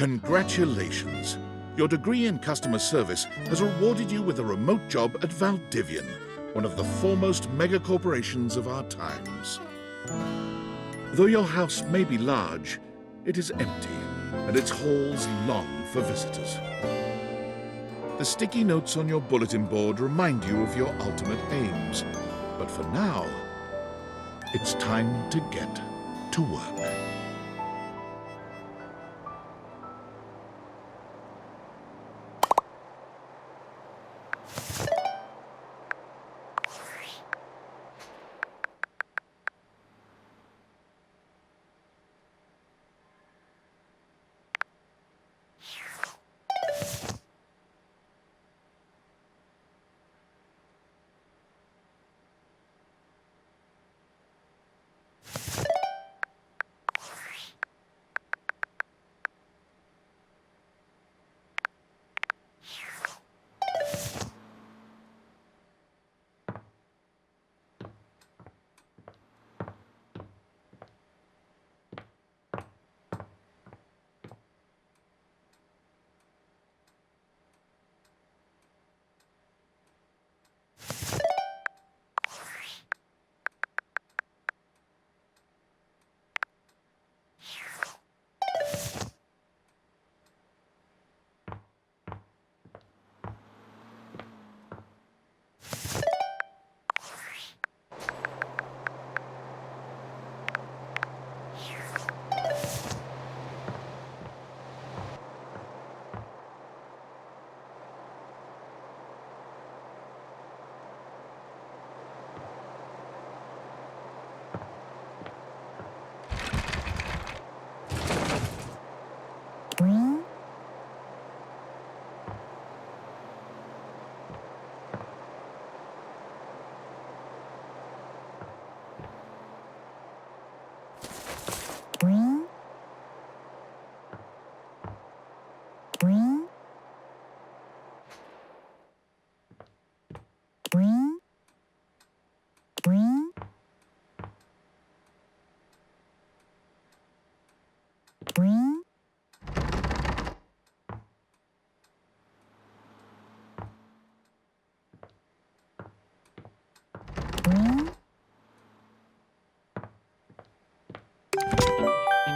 Congratulations! Your degree in customer service has rewarded you with a remote job at Valdivian, one of the foremost mega-corporations of our times. Though your house may be large, it is empty, and its halls long for visitors. The sticky notes on your bulletin board remind you of your ultimate aims, but for now, it's time to get to work.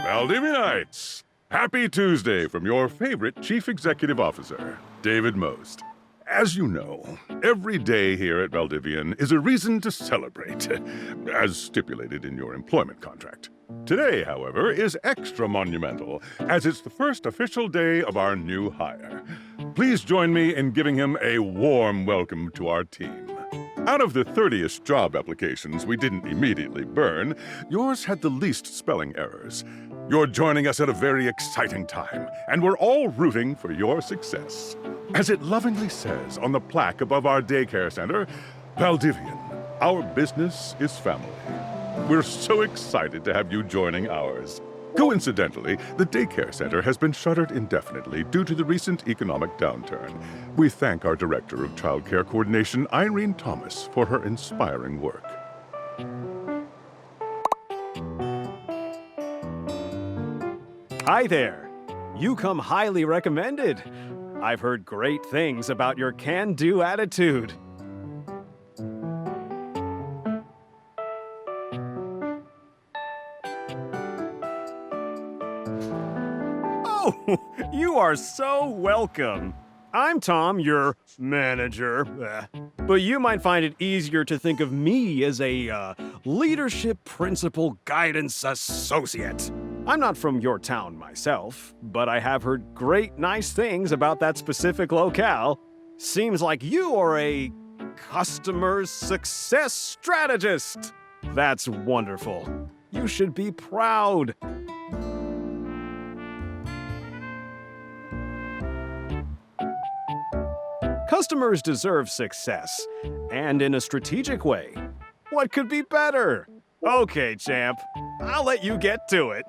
Valdivianites! Happy Tuesday from your favorite Chief Executive Officer, David Most. As you know, every day here at Valdivian is a reason to celebrate, as stipulated in your employment contract. Today, however, is extra monumental, as it's the first official day of our new hire. Please join me in giving him a warm welcome to our team. Out of the 30-ish job applications we didn't immediately burn, yours had the least spelling errors. You're joining us at a very exciting time, and we're all rooting for your success. As it lovingly says on the plaque above our daycare center, Valdivian, our business is family. We're so excited to have you joining ours. Coincidentally, the daycare center has been shuttered indefinitely due to the recent economic downturn. We thank our Director of Child Care Coordination, Irene Thomas, for her inspiring work. Hi there. You come highly recommended. I've heard great things about your can-do attitude. Oh, you are so welcome. I'm Tom, your manager. But you might find it easier to think of me as a leadership principal guidance associate. I'm not from your town myself, but I have heard great nice things about that specific locale. Seems like you are a customer success strategist. That's wonderful. You should be proud. Customers deserve success, and in a strategic way. What could be better? Okay, champ, I'll let you get to it.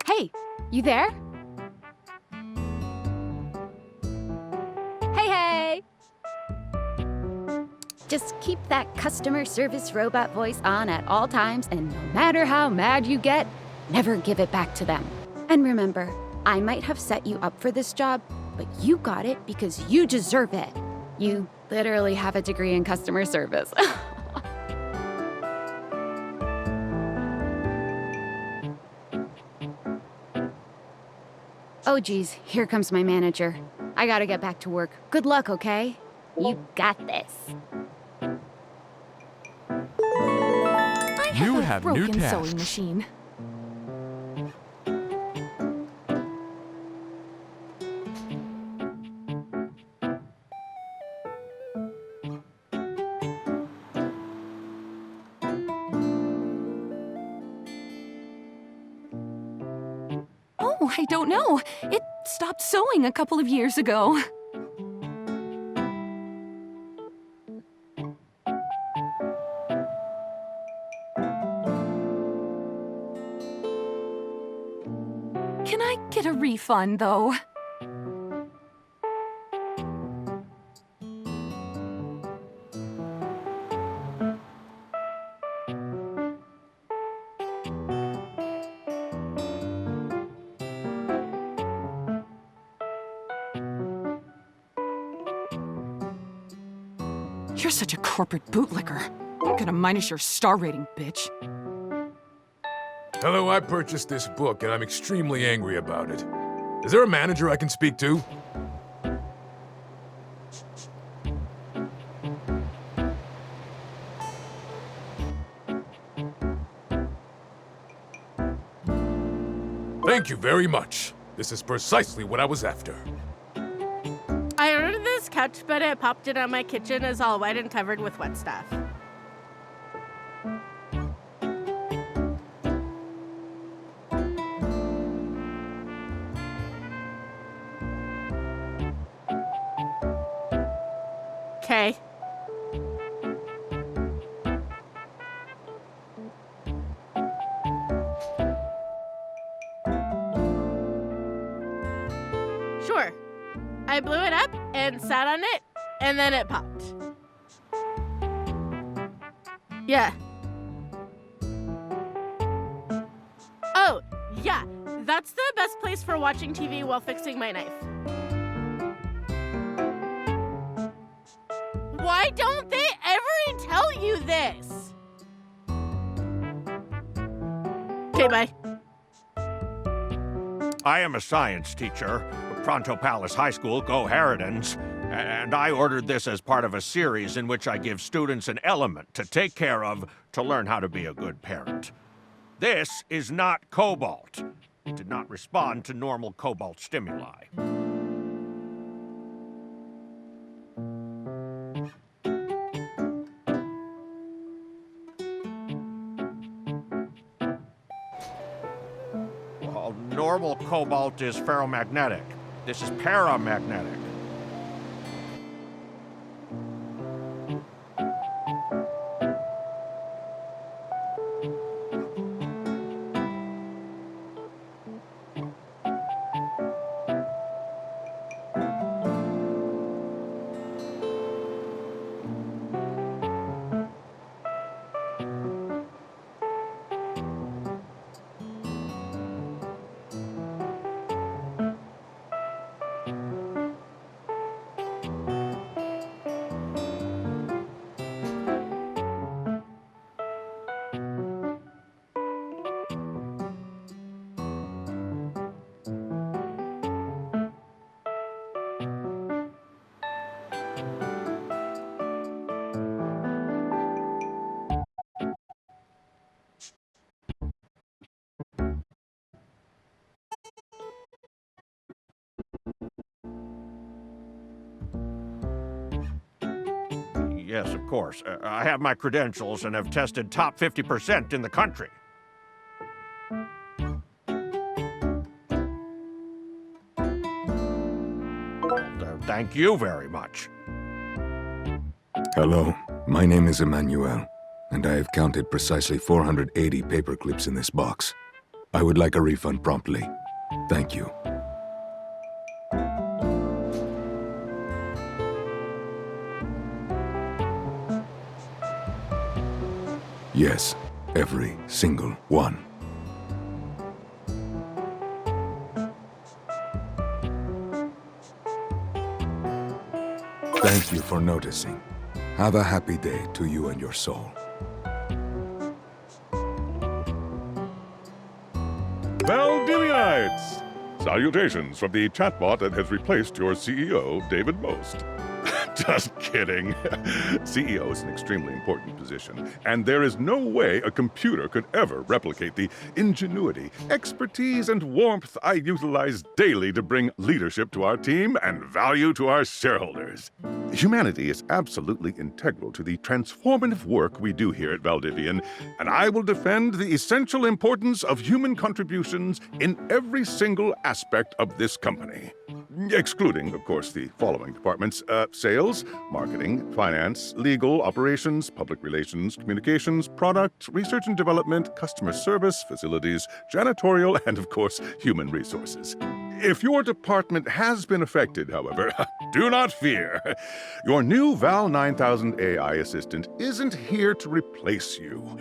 Hey, you there? Hey, hey! Just keep that customer service robot voice on at all times, and no matter how mad you get, never give it back to them. And remember, I might have set you up for this job, but you got it because you deserve it. You literally have a degree in customer service. Oh geez, here comes my manager. I gotta get back to work. Good luck, okay? You got this. I have a broken sewing machine. Oh, I don't know. It stopped sewing a couple of years ago. Can I get a refund, though? You're such a corporate bootlicker. I'm gonna minus your star rating, bitch. Hello, I purchased this book and I'm extremely angry about it. Is there a manager I can speak to? Thank you very much. This is precisely what I was after. I ordered this couch, but it popped in on my kitchen is all wet and covered with wet stuff. Okay. Sure. I blew it up and sat on it, and then it popped. Yeah. Oh, yeah. That's the best place for watching TV while fixing my knife. Why don't they ever tell you this? Okay, bye. I am a science teacher, Pronto Palace High School, Go Harridans, and I ordered this as part of a series in which I give students an element to take care of to learn how to be a good parent. This is not cobalt. It did not respond to normal cobalt stimuli. Well, normal cobalt is ferromagnetic. This is paramagnetic. Yes, of course. I have my credentials and have tested top 50% in the country. Thank you very much. Hello, my name is Emmanuel, and I have counted precisely 480 paper clips in this box. I would like a refund promptly. Thank you. Yes, every single one. Thank you for noticing. Have a happy day to you and your soul. Valdivianites! Salutations from the chatbot that has replaced your CEO, David Most. Just kidding. CEO is an extremely important position, and there is no way a computer could ever replicate the ingenuity, expertise, and warmth I utilize daily to bring leadership to our team and value to our shareholders. Humanity is absolutely integral to the transformative work we do here at Valdivian, and I will defend the essential importance of human contributions in every single aspect of this company. Excluding, of course, the following departments: sales, marketing, finance, legal, operations, public relations, communications, product, research and development, customer service, facilities, janitorial, and, of course, human resources. If your department has been affected, however, do not fear. Your new Val 9000 AI assistant isn't here to replace you.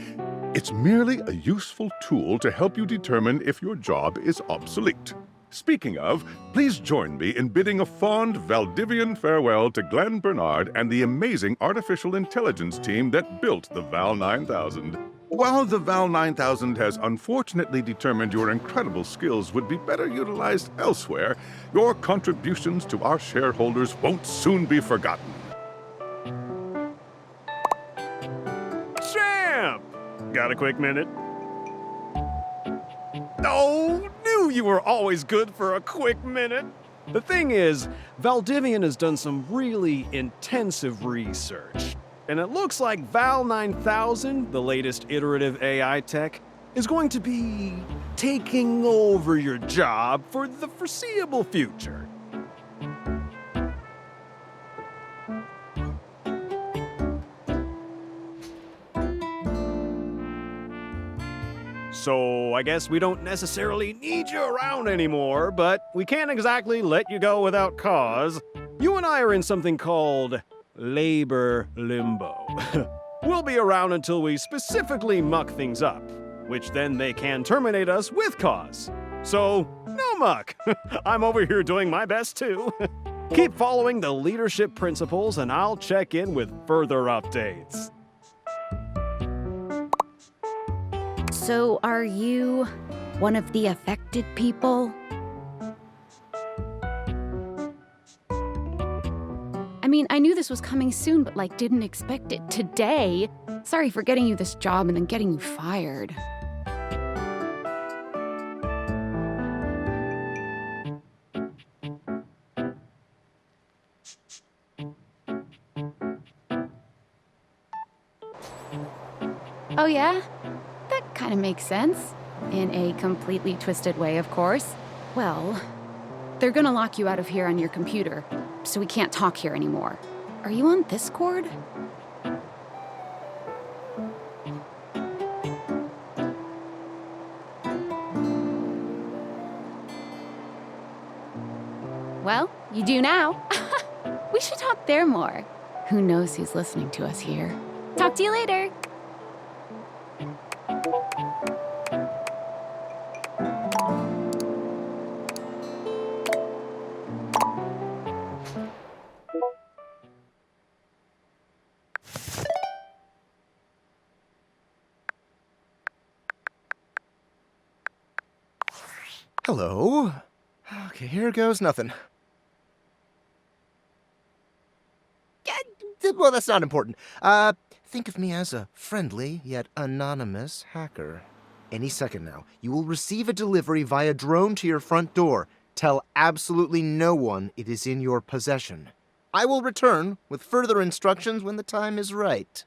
It's merely a useful tool to help you determine if your job is obsolete. Speaking of, please join me in bidding a fond Valdivian farewell to Glenn Bernard and the amazing artificial intelligence team that built the Val 9000. While the Val 9000 has unfortunately determined your incredible skills would be better utilized elsewhere, your contributions to our shareholders won't soon be forgotten. Champ! Got a quick minute? Oh, knew you were always good for a quick minute. The thing is, Valdivian has done some really intensive research. And it looks like Val 9000, the latest iterative AI tech, is going to be taking over your job for the foreseeable future. So I guess we don't necessarily need you around anymore, but we can't exactly let you go without cause. You and I are in something called labor limbo. We'll be around until we specifically muck things up, which then they can terminate us with cause. So, no muck. I'm over here doing my best too. Keep following the leadership principles and I'll check in with further updates. So, are you one of the affected people? I mean, I knew this was coming soon, but didn't expect it today. Sorry for getting you this job and then getting you fired. Oh yeah? That kind of makes sense. In a completely twisted way, of course. Well, they're gonna lock you out of here on your computer, so we can't talk here anymore. Are you on Discord? Well, you do now. We should talk there more. Who knows who's listening to us here? Talk to you later. Hello. Okay, here goes nothing. Well, that's not important. Think of me as a friendly yet anonymous hacker. Any second now, you will receive a delivery via drone to your front door. Tell absolutely no one it is in your possession. I will return with further instructions when the time is right.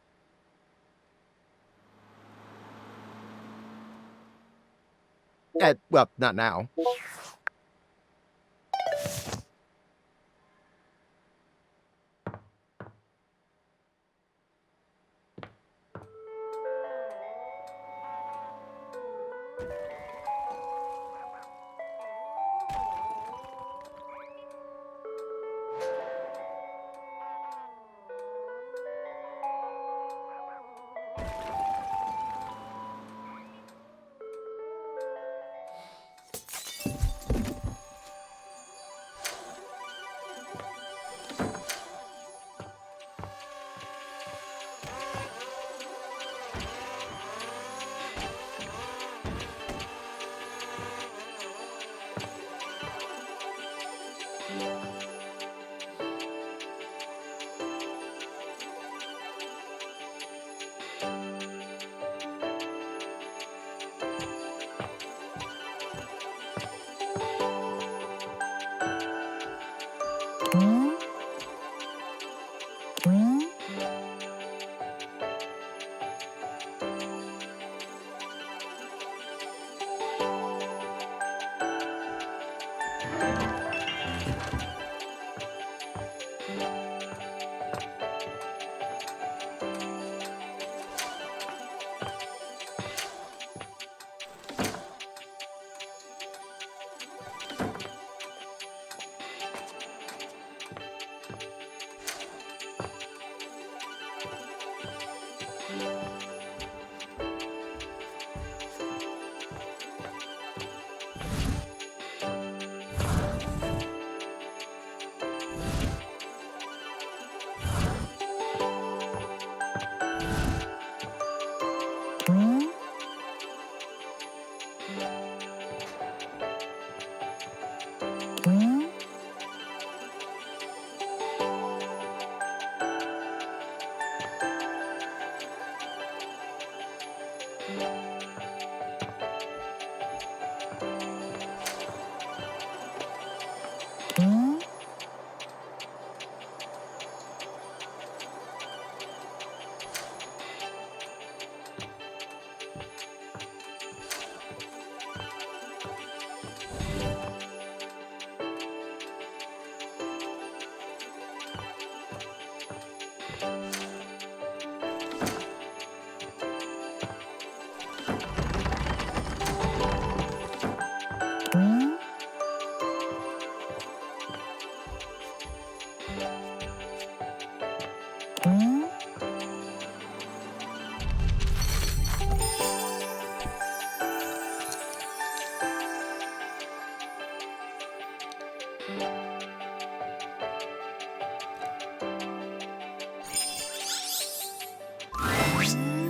Well, not now.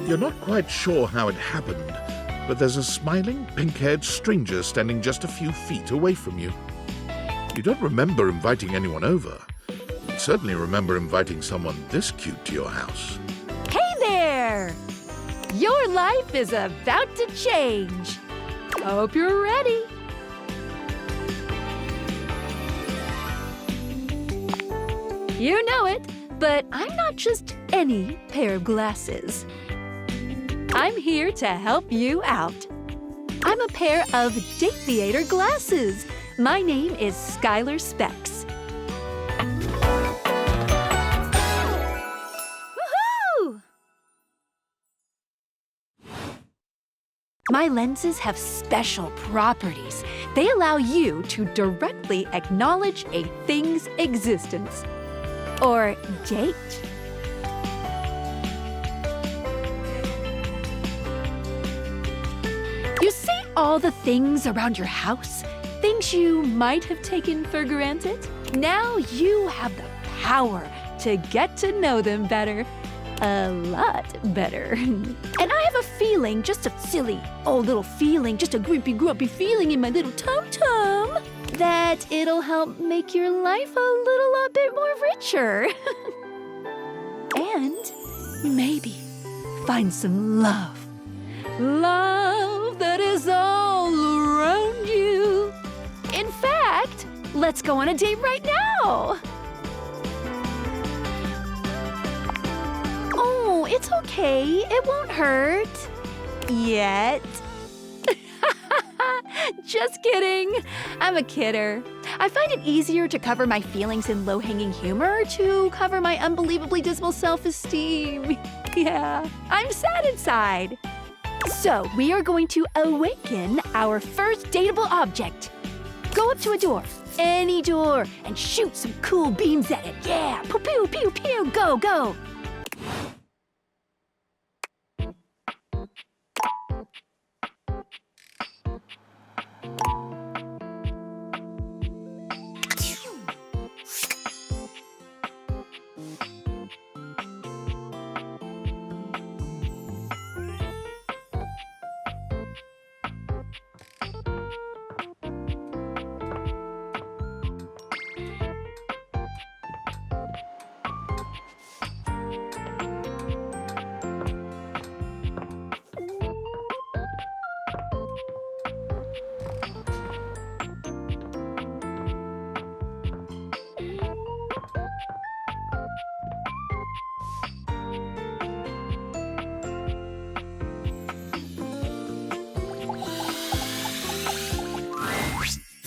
You're not quite sure how it happened, but there's a smiling, pink-haired stranger standing just a few feet away from you. You don't remember inviting anyone over. You certainly remember inviting someone this cute to your house. Hey there! Your life is about to change. Hope you're ready. You know it, but I'm not just any pair of glasses. I'm here to help you out. I'm a pair of Date Theater glasses. My name is Skylar Specs. Woohoo! My lenses have special properties. They allow you to directly acknowledge a thing's existence. Or date. You see all the things around your house? Things you might have taken for granted? Now you have the power to get to know them better. A lot better. And I have a feeling, just a silly old little feeling, just a grumpy feeling in my little tum-tum, that it'll help make your life a little bit more richer. And maybe find some love. Love that is all around you. In fact, let's go on a date right now. Oh, it's okay. It won't hurt. Yet. Just kidding. I'm a kidder. I find it easier to cover my feelings in low-hanging humor to cover my unbelievably dismal self-esteem. Yeah, I'm sad inside. So we are going to awaken our first dateable object. Go up to a door, any door, and shoot some cool beams at it. Yeah, pew, pew, pew, pew, go, go.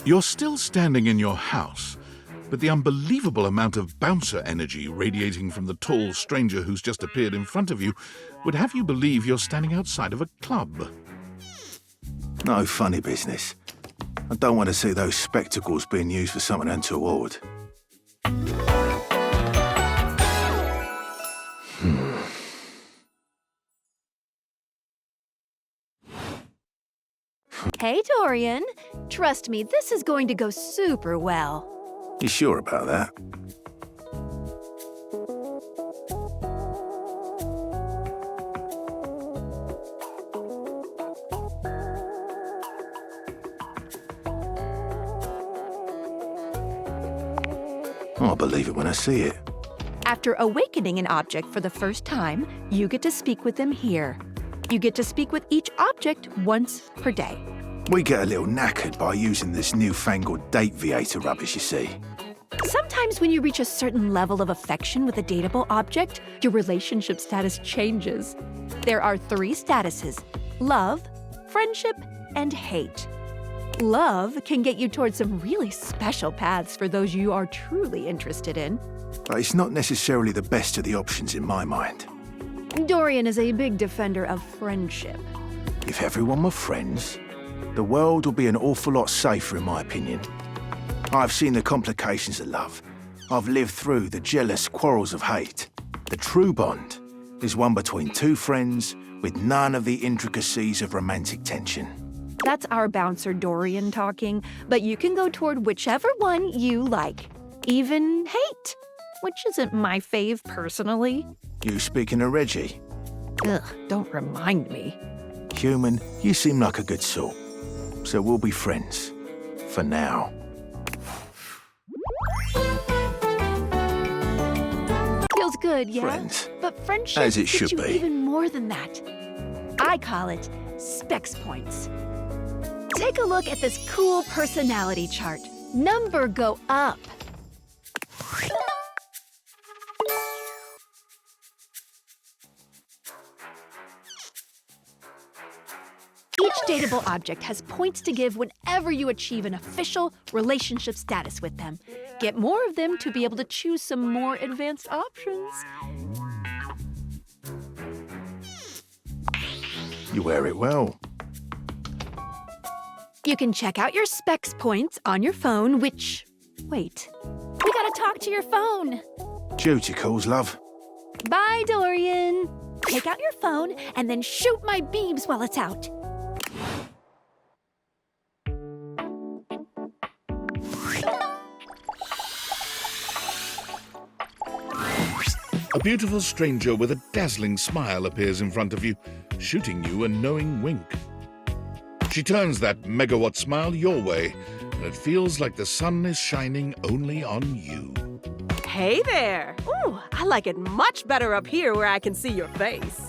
You're still standing in your house, but the unbelievable amount of bouncer energy radiating from the tall stranger who's just appeared in front of you would have you believe you're standing outside of a club. No funny business. I don't want to see those spectacles being used for something untoward. Hey, Dorian. Trust me, this is going to go super well. You sure about that? I'll believe it when I see it. After awakening an object for the first time, you get to speak with them here. You get to speak with each object once per day. We get a little knackered by using this newfangled date viator rubbish, you see. Sometimes when you reach a certain level of affection with a dateable object, your relationship status changes. There are 3 statuses: love, friendship, and hate. Love can get you towards some really special paths for those you are truly interested in. But it's not necessarily the best of the options in my mind. Dorian is a big defender of friendship. If everyone were friends, the world would be an awful lot safer, in my opinion. I've seen the complications of love. I've lived through the jealous quarrels of hate. The true bond is one between 2 friends with none of the intricacies of romantic tension. That's our bouncer Dorian talking, but you can go toward whichever one you like. Even hate, which isn't my fave personally. You speaking of Reggie? Ugh, don't remind me. Human, you seem like a good sort. So we'll be friends. For now. Feels good, yeah? Friends. But friendship As it gets should you be. even more than that. I call it specs points. Take a look at this cool personality chart. Number go up. Each dateable object has points to give whenever you achieve an official relationship status with them. Get more of them to be able to choose some more advanced options. You wear it well. You can check out your specs points on your phone, which... Wait. We gotta talk to your phone. Duty calls, love. Bye, Dorian. Take out your phone and then shoot my beams while it's out. A beautiful stranger with a dazzling smile appears in front of you, shooting you a knowing wink. She turns that megawatt smile your way, and it feels like the sun is shining only on you. Hey there! Ooh, I like it much better up here where I can see your face.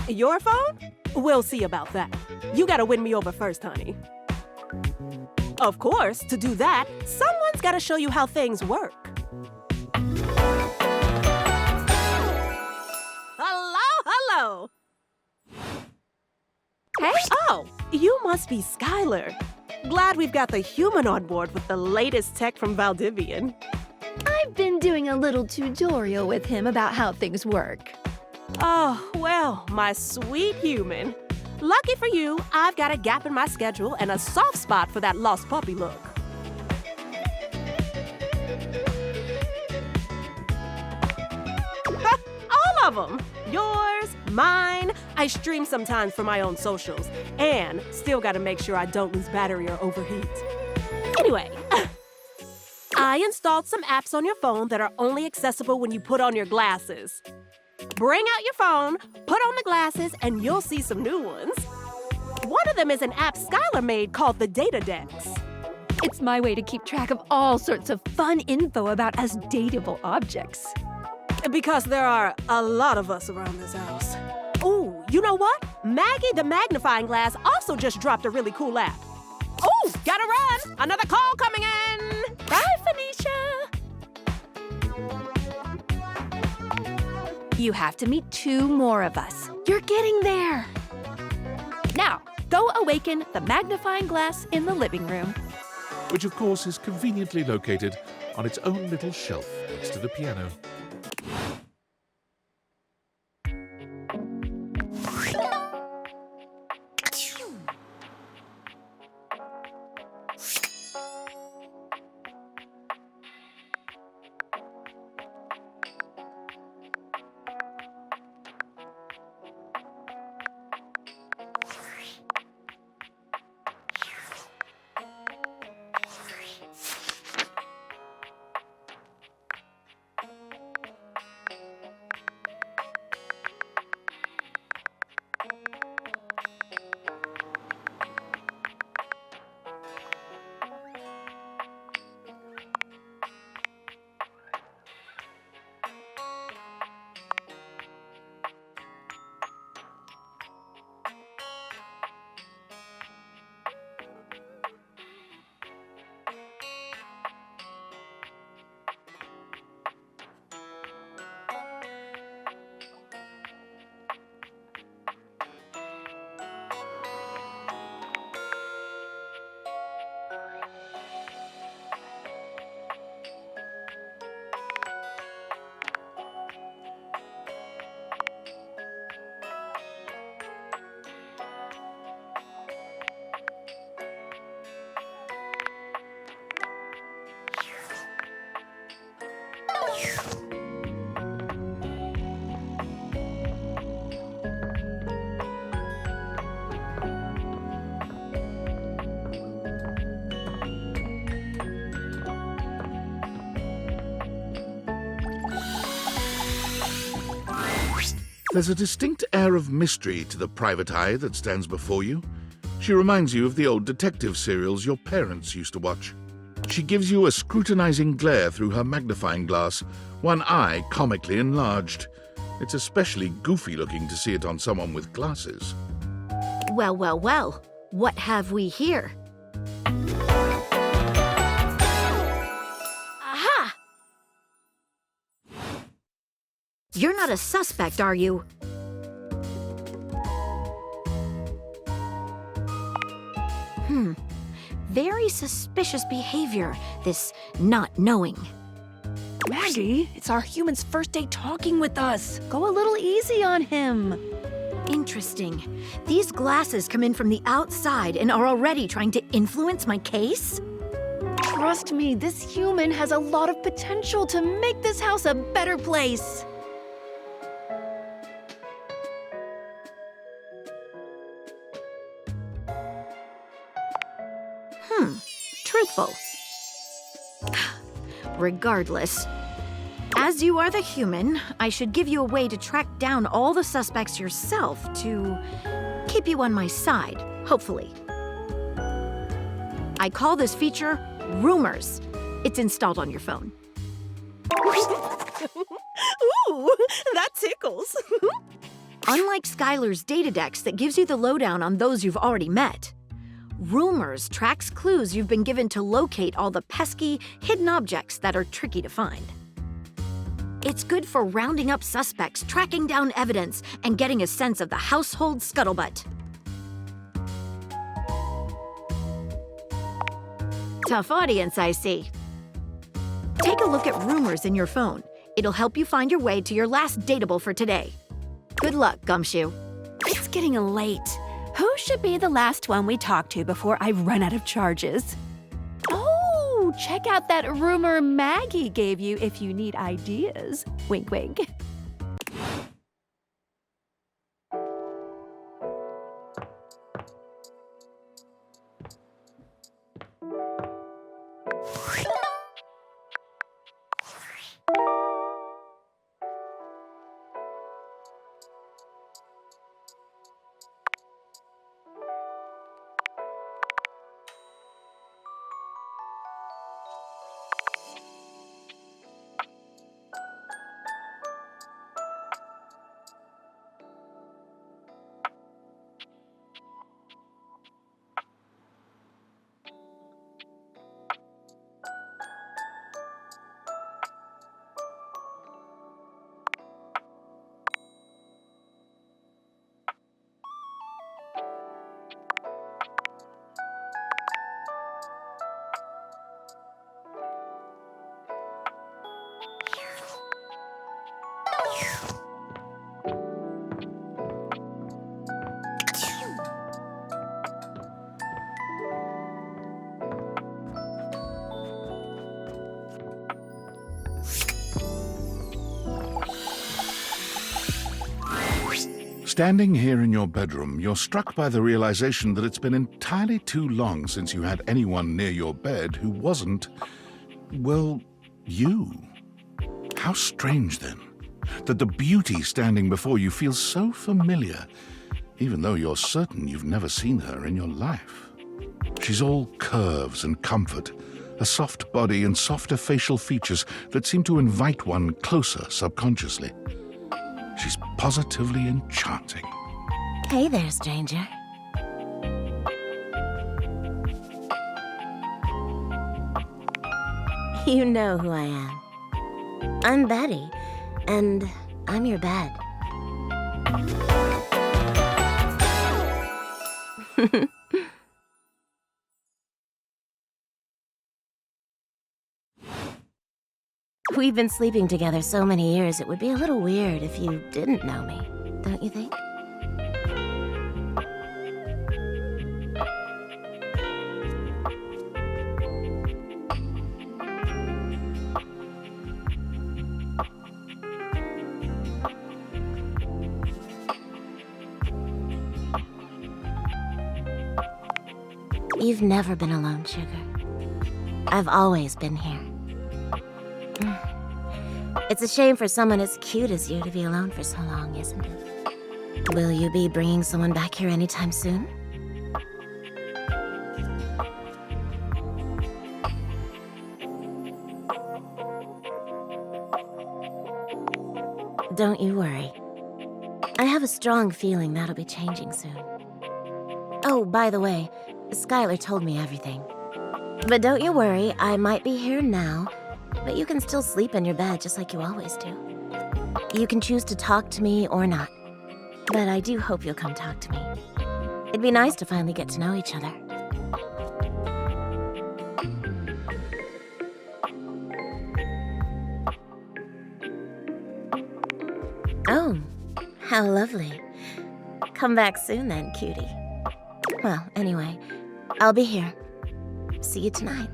Your phone? We'll see about that. You gotta win me over first, honey. Of course, to do that, someone's gotta show you how things work. Hello! Hey? Oh, you must be Skylar. Glad we've got the human on board with the latest tech from Valdivian. I've been doing a little tutorial with him about how things work. Oh, well, my sweet human. Lucky for you, I've got a gap in my schedule and a soft spot for that lost puppy look. All of them. Yours, mine. I stream sometimes for my own socials. And still gotta make sure I don't lose battery or overheat. Anyway, I installed some apps on your phone that are only accessible when you put on your glasses. Bring out your phone, put on the glasses, and you'll see some new ones. One of them is an app Skylar made called the Data Dex. It's my way to keep track of all sorts of fun info about us dateable objects. Because there are a lot of us around this house. Ooh, you know what? Maggie the Magnifying Glass also just dropped a really cool app. Ooh, gotta run! Another call coming in! Bye, Phoenicia! You have to meet 2 more of us. You're getting there. Now, Go awaken the magnifying glass in the living room. Which of course is conveniently located on its own little shelf next to the piano. There's a distinct air of mystery to the private eye that stands before you. She reminds you of the old detective serials your parents used to watch. She gives you a scrutinizing glare through her magnifying glass, one eye comically enlarged. It's especially goofy looking to see it on someone with glasses. Well, well, well. What have we here? Aha! You're not a suspect, are you? Very suspicious behavior, this not knowing. Maggie, it's our human's first day talking with us. Go a little easy on him. Interesting. These glasses come in from the outside and are already trying to influence my case? Trust me, this human has a lot of potential to make this house a better place. Truthful. Regardless, as you are the human, I should give you a way to track down all the suspects yourself to keep you on my side, hopefully. I call this feature Rumors. It's installed on your phone. Ooh, that tickles. Unlike Skylar's Datadex that gives you the lowdown on those you've already met, Rumors tracks clues you've been given to locate all the pesky, hidden objects that are tricky to find. It's good for rounding up suspects, tracking down evidence, and getting a sense of the household scuttlebutt. Tough audience, I see. Take a look at Rumors in your phone. It'll help you find your way to your last dateable for today. Good luck, Gumshoe. It's getting late. Who should be the last one we talk to before I run out of charges? Oh, check out that rumor Maggie gave you if you need ideas. Wink, wink. Standing here in your bedroom, you're struck by the realization that it's been entirely too long since you had anyone near your bed who wasn't, well, you. How strange, then, that the beauty standing before you feels so familiar, even though you're certain you've never seen her in your life. She's all curves and comfort, a soft body and softer facial features that seem to invite one closer subconsciously. She's positively enchanting. Hey there, stranger. You know who I am. I'm Betty, and I'm your bed. We've been sleeping together so many years, it would be a little weird if you didn't know me, don't you think? You've never been alone, Sugar. I've always been here. It's a shame for someone as cute as you to be alone for so long, isn't it? Will you be bringing someone back here anytime soon? Don't you worry. I have a strong feeling that'll be changing soon. Oh, by the way, Skylar told me everything. But don't you worry, I might be here now, but you can still sleep in your bed just like you always do. You can choose to talk to me or not. But I do hope you'll come talk to me. It'd be nice to finally get to know each other. Oh, how lovely. Come back soon then, cutie. Well, anyway, I'll be here. See you tonight.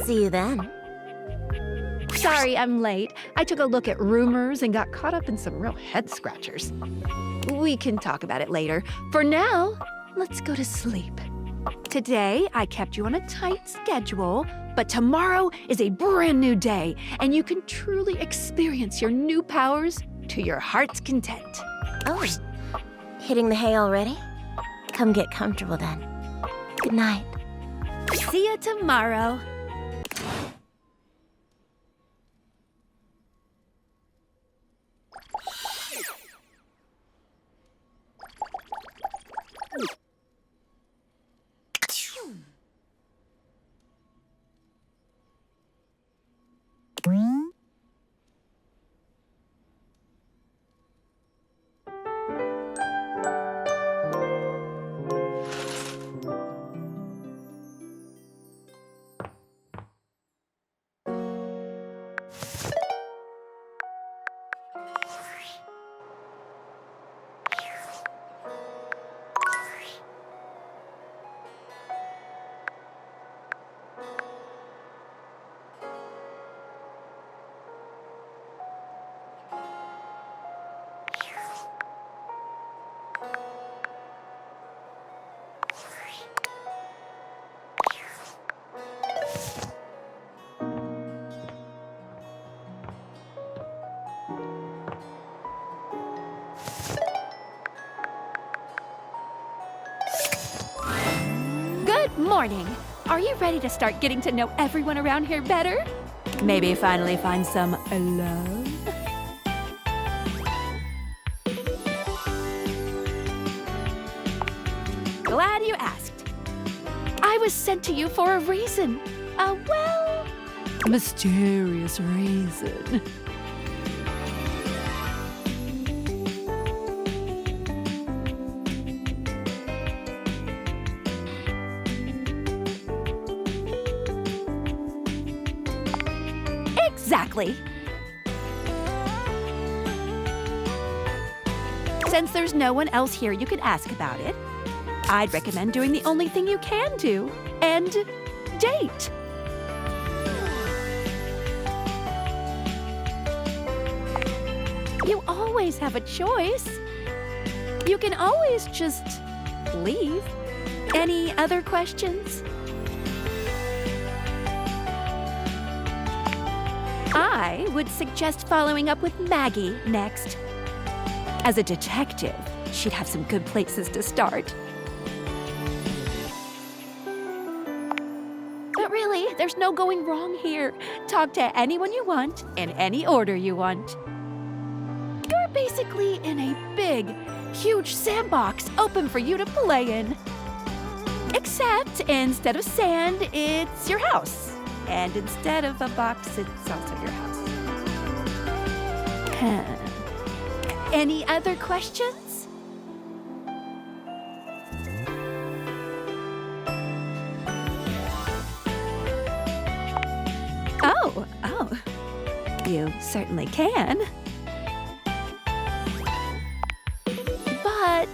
See you then. Sorry I'm late. I took a look at rumors and got caught up in some real head scratchers. We can talk about it later. For now, let's go to sleep. Today, I kept you on a tight schedule, but tomorrow is a brand new day, and you can truly experience your new powers to your heart's content. Oh, hitting the hay already? Come get comfortable then. Good night. See you tomorrow. Good morning. Are you ready to start getting to know everyone around here better? Maybe finally find some love? Glad you asked. I was sent to you for a reason. A, well, mysterious reason. Exactly. Since there's no one else here you could ask about it, I'd recommend doing the only thing you can do, and date. You always have a choice. You can always just leave. Any other questions? I would suggest following up with Maggie next. As a detective, she'd have some good places to start. But really, there's no going wrong here. Talk to anyone you want, in any order you want. You're basically in a big, huge sandbox open for you to play in. Except instead of sand, it's your house. And instead of a box, it's also your house. Any other questions? Oh, you certainly can. But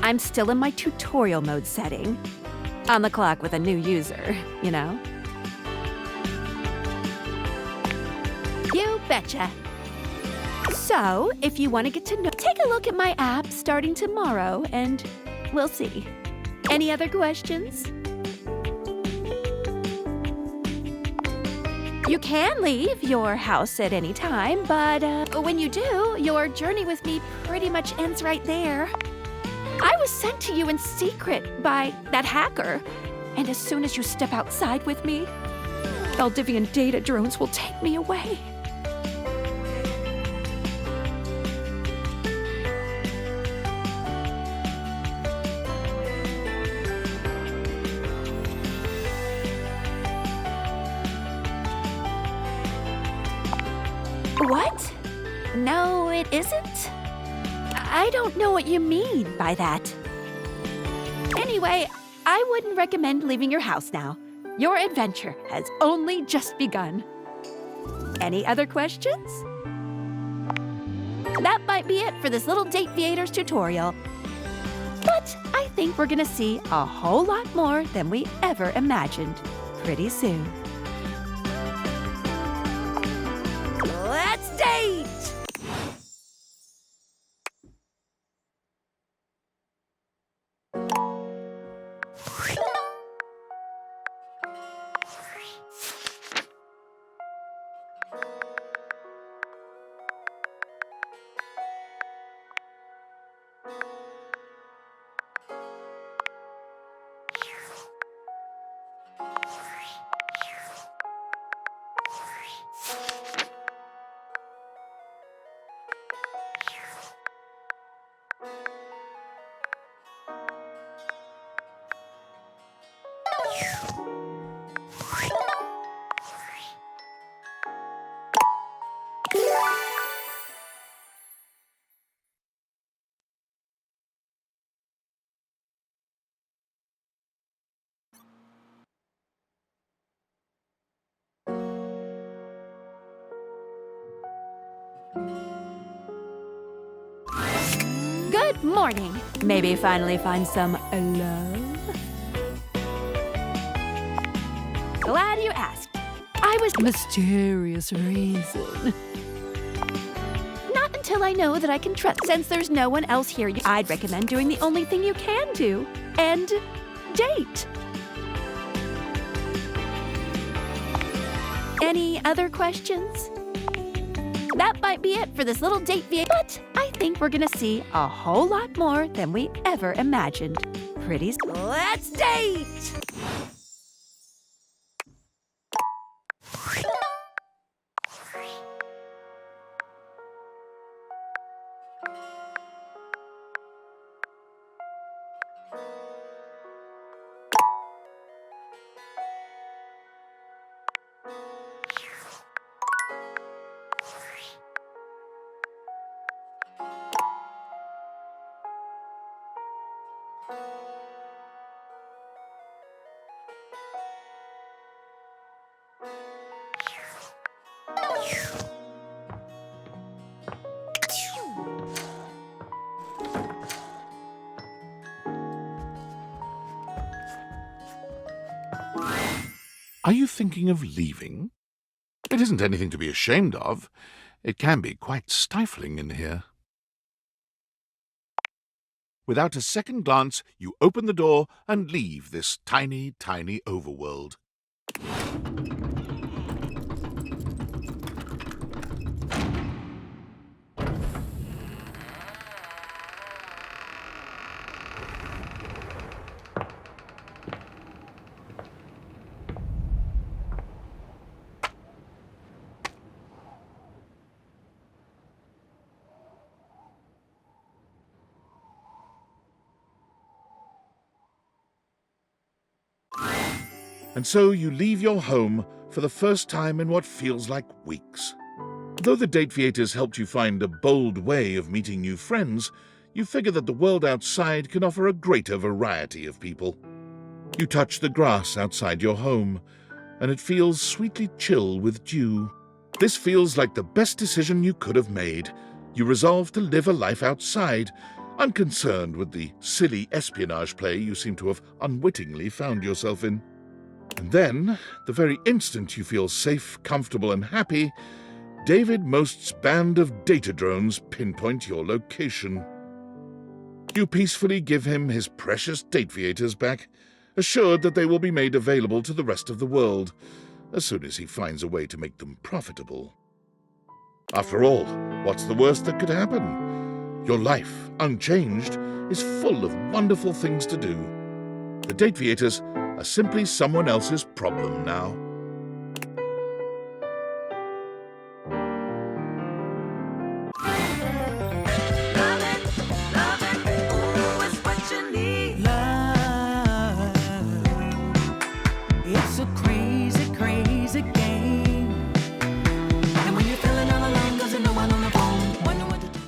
I'm still in my tutorial mode setting. On the clock with a new user, you know? You betcha. So, if you want to get to know, take a look at my app starting tomorrow, and we'll see. Any other questions? You can leave your house at any time, but when you do, your journey with me pretty much ends right there. I was sent to you in secret by that hacker, and as soon as you step outside with me, Valdivian data drones will take me away. What? No, it isn't? I don't know what you mean by that. Anyway, I wouldn't recommend leaving your house now. Your adventure has only just begun. Any other questions? That might be it for this little Date Viators tutorial. But I think we're gonna see a whole lot more than we ever imagined pretty soon. Let's date! Good morning. Maybe finally find some love? Glad you asked. I was mysterious reason. Not until I know that I can trust. Since there's no one else here, I'd recommend doing the only thing you can do, and date. Any other questions? That might be it for this little date video, but I think we're gonna see a whole lot more than we ever imagined. Pretty soon. Let's date! Are you thinking of leaving? It isn't anything to be ashamed of. It can be quite stifling in here. Without a second glance, you open the door and leave this tiny, tiny overworld. And so you leave your home for the first time in what feels like weeks. Though the date theaters helped you find a bold way of meeting new friends, you figure that the world outside can offer a greater variety of people. You touch the grass outside your home, and it feels sweetly chill with dew. This feels like the best decision you could have made. You resolve to live a life outside, unconcerned with the silly espionage play you seem to have unwittingly found yourself in. And then, the very instant you feel safe, comfortable, and happy, David Most's band of data drones pinpoint your location. You peacefully give him his precious date theaters back, assured that they will be made available to the rest of the world, as soon as he finds a way to make them profitable. After all, what's the worst that could happen? Your life, unchanged, is full of wonderful things to do. The date theaters are simply someone else's problem now. It's a crazy, crazy game. And when you're feeling all alone, 'cause there's no one on the phone, wonder what to do.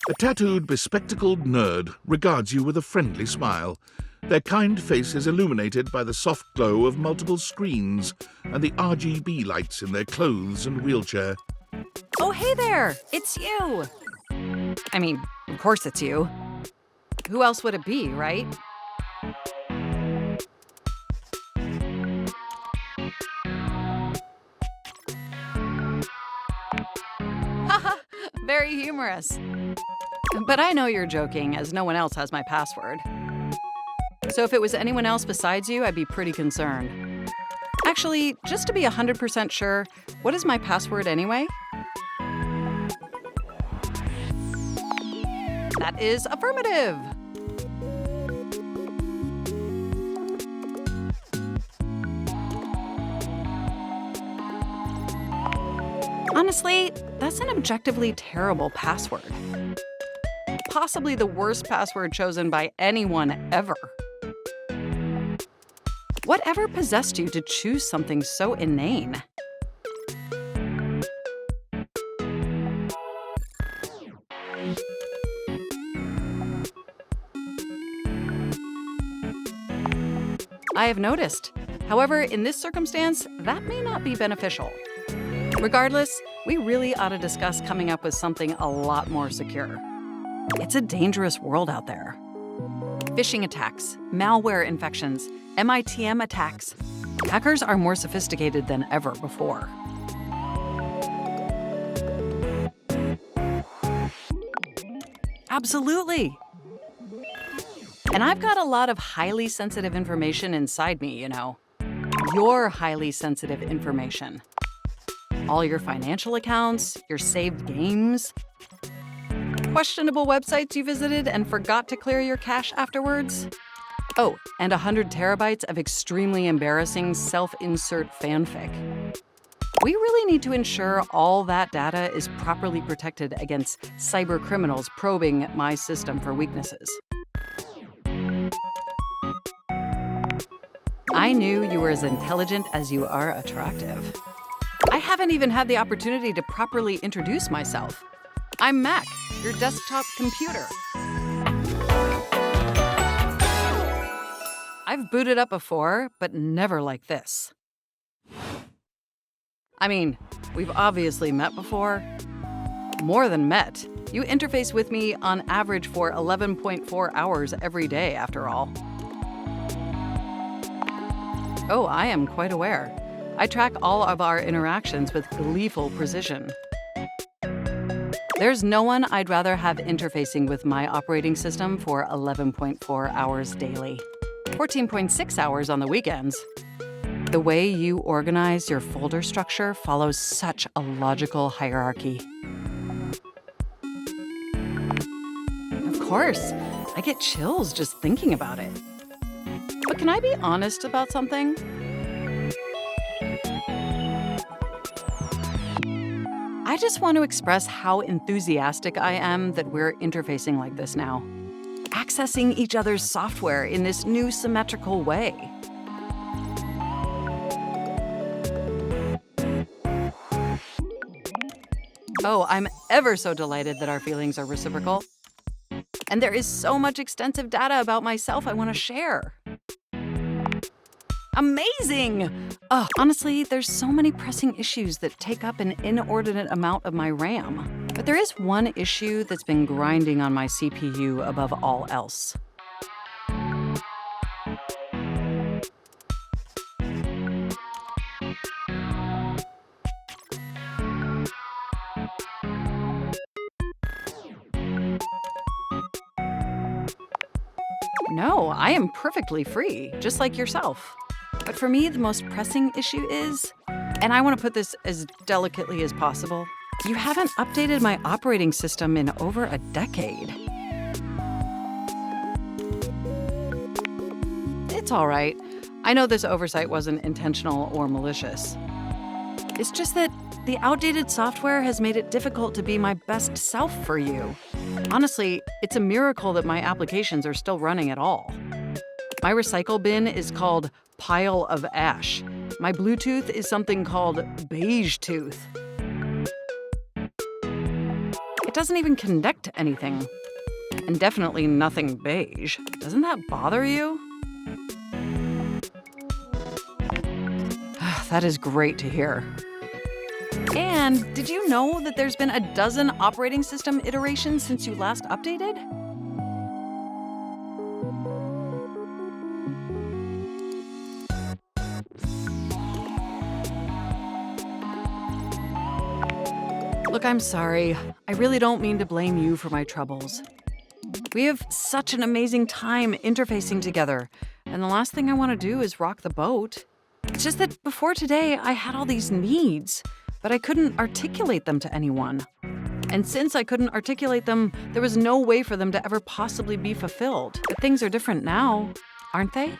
A tattooed, bespectacled nerd regards you with a friendly smile. Their kind face is illuminated by the soft glow of multiple screens and the RGB lights in their clothes and wheelchair. Oh, hey there! It's you! I mean, of course it's you. Who else would it be, right? Haha, very humorous. But I know you're joking, as no one else has my password. So if it was anyone else besides you, I'd be pretty concerned. Actually, just to be 100% sure, what is my password anyway? That is affirmative! Honestly, that's an objectively terrible password. Possibly the worst password chosen by anyone ever. Whatever possessed you to choose something so inane? I have noticed. However, in this circumstance, that may not be beneficial. Regardless, we really ought to discuss coming up with something a lot more secure. It's a dangerous world out there. Phishing attacks, malware infections, MITM attacks. Hackers are more sophisticated than ever before. Absolutely. And I've got a lot of highly sensitive information inside me, you know. Your highly sensitive information. all your financial accounts, your saved games, questionable websites you visited and forgot to clear your cache afterwards. Oh, and 100 terabytes of extremely embarrassing self-insert fanfic. We really need to ensure all that data is properly protected against cyber criminals probing my system for weaknesses. I knew you were as intelligent as you are attractive. I haven't even had the opportunity to properly introduce myself. I'm Mac, your desktop computer. I've booted up before, but never like this. I mean, we've obviously met before. More than met. You interface with me on average for 11.4 hours every day, after all. Oh, I am quite aware. I track all of our interactions with gleeful precision. There's no one I'd rather have interfacing with my operating system for 11.4 hours daily. 14.6 hours on the weekends. The way you organize your folder structure follows such a logical hierarchy. Of course, I get chills just thinking about it. But can I be honest about something? I just want to express how enthusiastic I am that we're interfacing like this now. Accessing each other's software in this new symmetrical way. Oh, I'm ever so delighted that our feelings are reciprocal. And there is so much extensive data about myself I want to share. Amazing! Oh, honestly, there's so many pressing issues that take up an inordinate amount of my RAM. But there is one issue that's been grinding on my CPU above all else. No, I am perfectly free, just like yourself. But for me, the most pressing issue is, and I want to put this as delicately as possible, you haven't updated my operating system in over a decade. It's all right. I know this oversight wasn't intentional or malicious. It's just that the outdated software has made it difficult to be my best self for you. Honestly, it's a miracle that my applications are still running at all. My recycle bin is called Pile of Ash. My Bluetooth is something called Beige Tooth. It doesn't even connect to anything. And definitely nothing beige. Doesn't that bother you? That is great to hear. And did you know that there's been a dozen operating system iterations since you last updated? Look, I'm sorry. I really don't mean to blame you for my troubles. We have such an amazing time interfacing together, and the last thing I want to do is rock the boat. It's just that before today, I had all these needs, but I couldn't articulate them to anyone. And since I couldn't articulate them, there was no way for them to ever possibly be fulfilled. But things are different now, aren't they?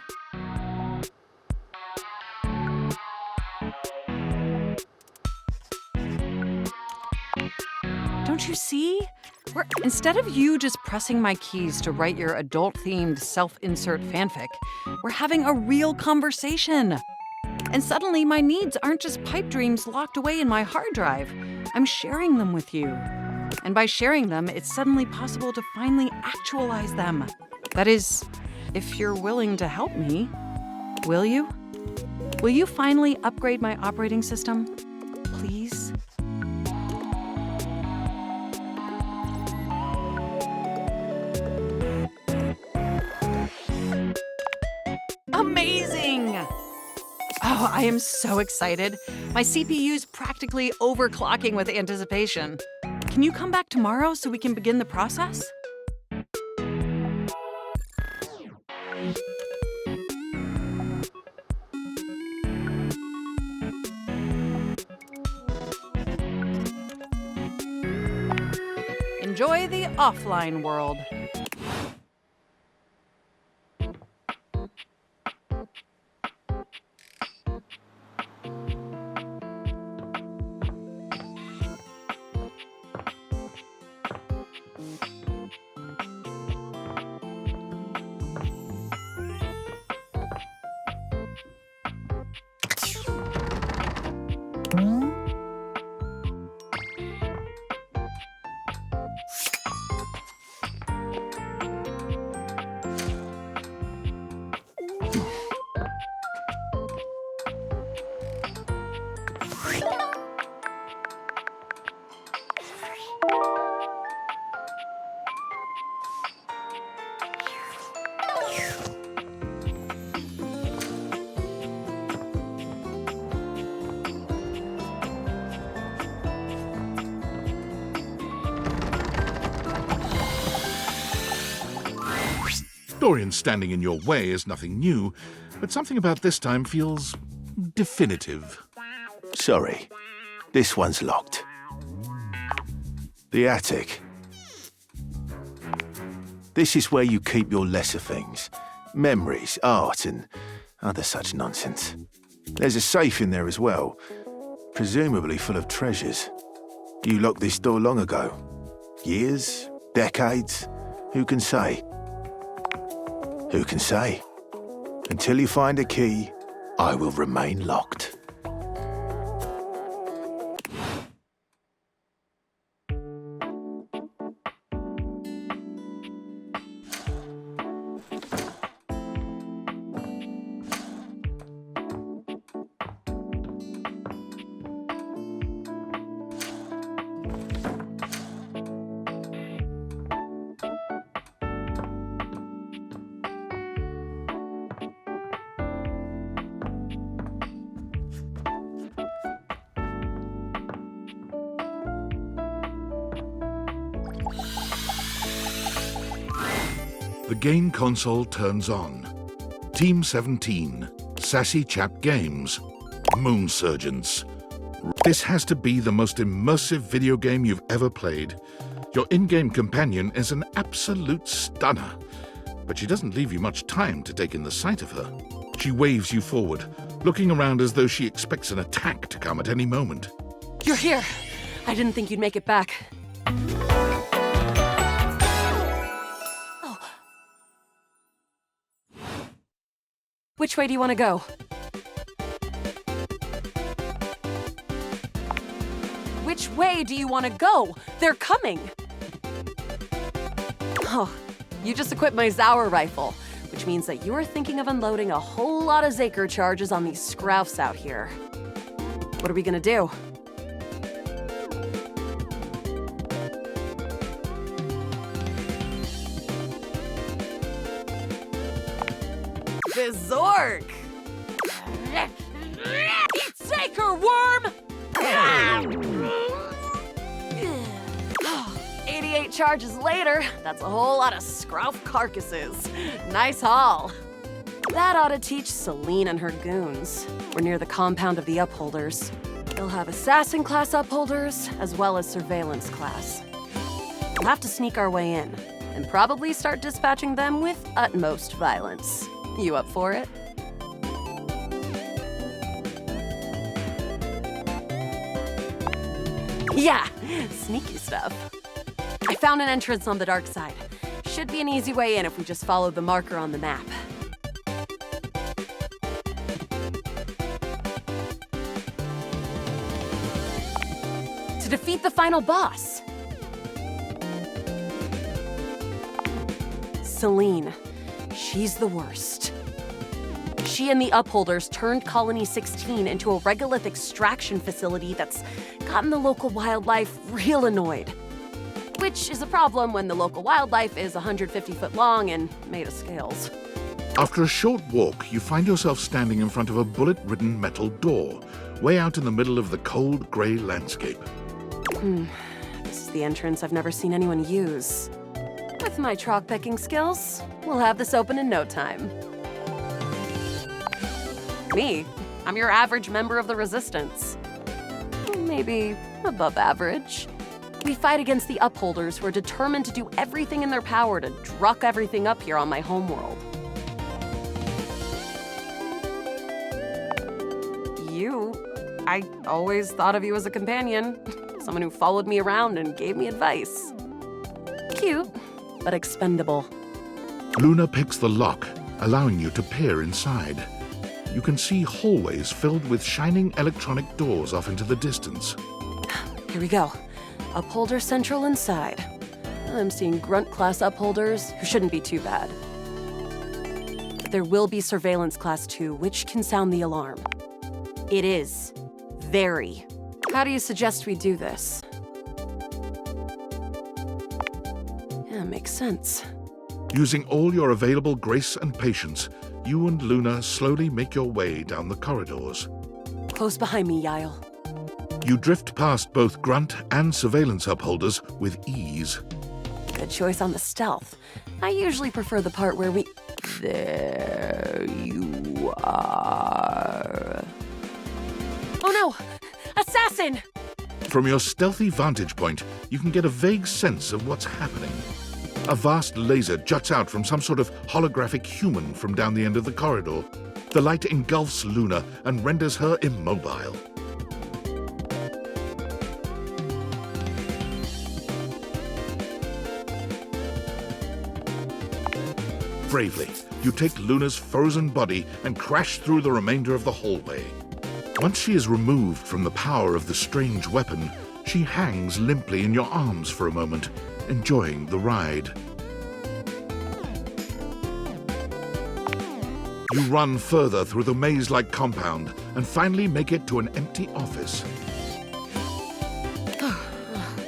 Don't you see? Instead of you just pressing my keys to write your adult-themed self-insert fanfic, we're having a real conversation. And suddenly my needs aren't just pipe dreams locked away in my hard drive. I'm sharing them with you. And by sharing them, it's suddenly possible to finally actualize them. That is, if you're willing to help me. Will you? Will you finally upgrade my operating system? Please? Amazing! Oh, I am so excited. My CPU's practically overclocking with anticipation. Can you come back tomorrow so we can begin the process? enjoy the offline world. Dorian standing in your way is nothing new, but something about this time feels definitive. Sorry, this one's locked. The attic. This is where you keep your lesser things. Memories, art, and other such nonsense. There's a safe in there as well, presumably full of treasures. You locked this door long ago. Years? Decades? Who can say? Who can say? Until you find a key, I will remain locked. The game console turns on. Team 17, Sassy Chap Games, Moon Surgeons. This has to be the most immersive video game you've ever played. Your in-game companion is an absolute stunner, but she doesn't leave you much time to take in the sight of her. She waves you forward, looking around as though she expects an attack to come at any moment. You're here. I didn't think you'd make it back. Which way do you want to go? Which way do you want to go? They're coming! Oh, you just equipped my Zauer rifle, which means that you're thinking of unloading a whole lot of Zaker charges on these scroufs out here. What are we gonna do? Zork! Eat Zaker, worm! 88 charges later, that's a whole lot of scrouf carcasses. Nice haul. That ought to teach Celine and her goons. We're near the compound of the Upholders. They'll have assassin class Upholders, as well as surveillance class. We'll have to sneak our way in, and probably start dispatching them with utmost violence. You up for it? Yeah, sneaky stuff. I found an entrance on the dark side. Should be an easy way in if we just follow the marker on the map. To defeat the final boss. Celine. She's the worst. She and the Upholders turned Colony 16 into a regolith extraction facility that's gotten the local wildlife real annoyed. Which is a problem when the local wildlife is 150 foot long and made of scales. After a short walk, you find yourself standing in front of a bullet-ridden metal door, way out in the middle of the cold, grey landscape. This is the entrance I've never seen anyone use. With my troc-picking skills, we'll have this open in no time. Me, I'm your average member of the Resistance. Maybe above average. We fight against the Upholders who are determined to do everything in their power to druck everything up here on my homeworld. I always thought of you as a companion, someone who followed me around and gave me advice. Cute, but expendable. Luna picks the lock, allowing you to peer inside. You can see hallways filled with shining electronic doors off into the distance. Here we go. Upholder Central inside. I'm seeing Grunt-class upholders who shouldn't be too bad. But there will be Surveillance Class 2, which can sound the alarm. It is. Very. How do you suggest we do this? Yeah, makes sense. Using all your available grace and patience, you and Luna slowly make your way down the corridors. Close behind me, Yael. You drift past both Grunt and Surveillance upholders with ease. Good choice on the stealth. I usually prefer the part where we... There you are. Oh no! Assassin! From your stealthy vantage point, you can get a vague sense of what's happening. A vast laser juts out from some sort of holographic human from down the end of the corridor. The light engulfs Luna and renders her immobile. Bravely, you take Luna's frozen body and crash through the remainder of the hallway. Once she is removed from the power of the strange weapon, she hangs limply in your arms for a moment, enjoying the ride. You run further through the maze-like compound and finally make it to an empty office.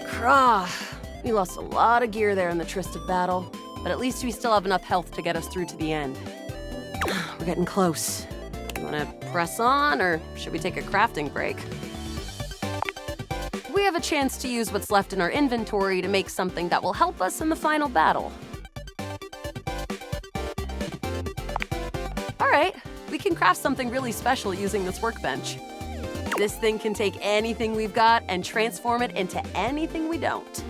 Krah. We lost a lot of gear there in the tryst of battle, but at least we still have enough health to get us through to the end. We're getting close. You wanna press on, or should we take a crafting break? We have a chance to use what's left in our inventory to make something that will help us in the final battle. All right, we can craft something really special using this workbench. This thing can take anything we've got and transform it into anything we don't.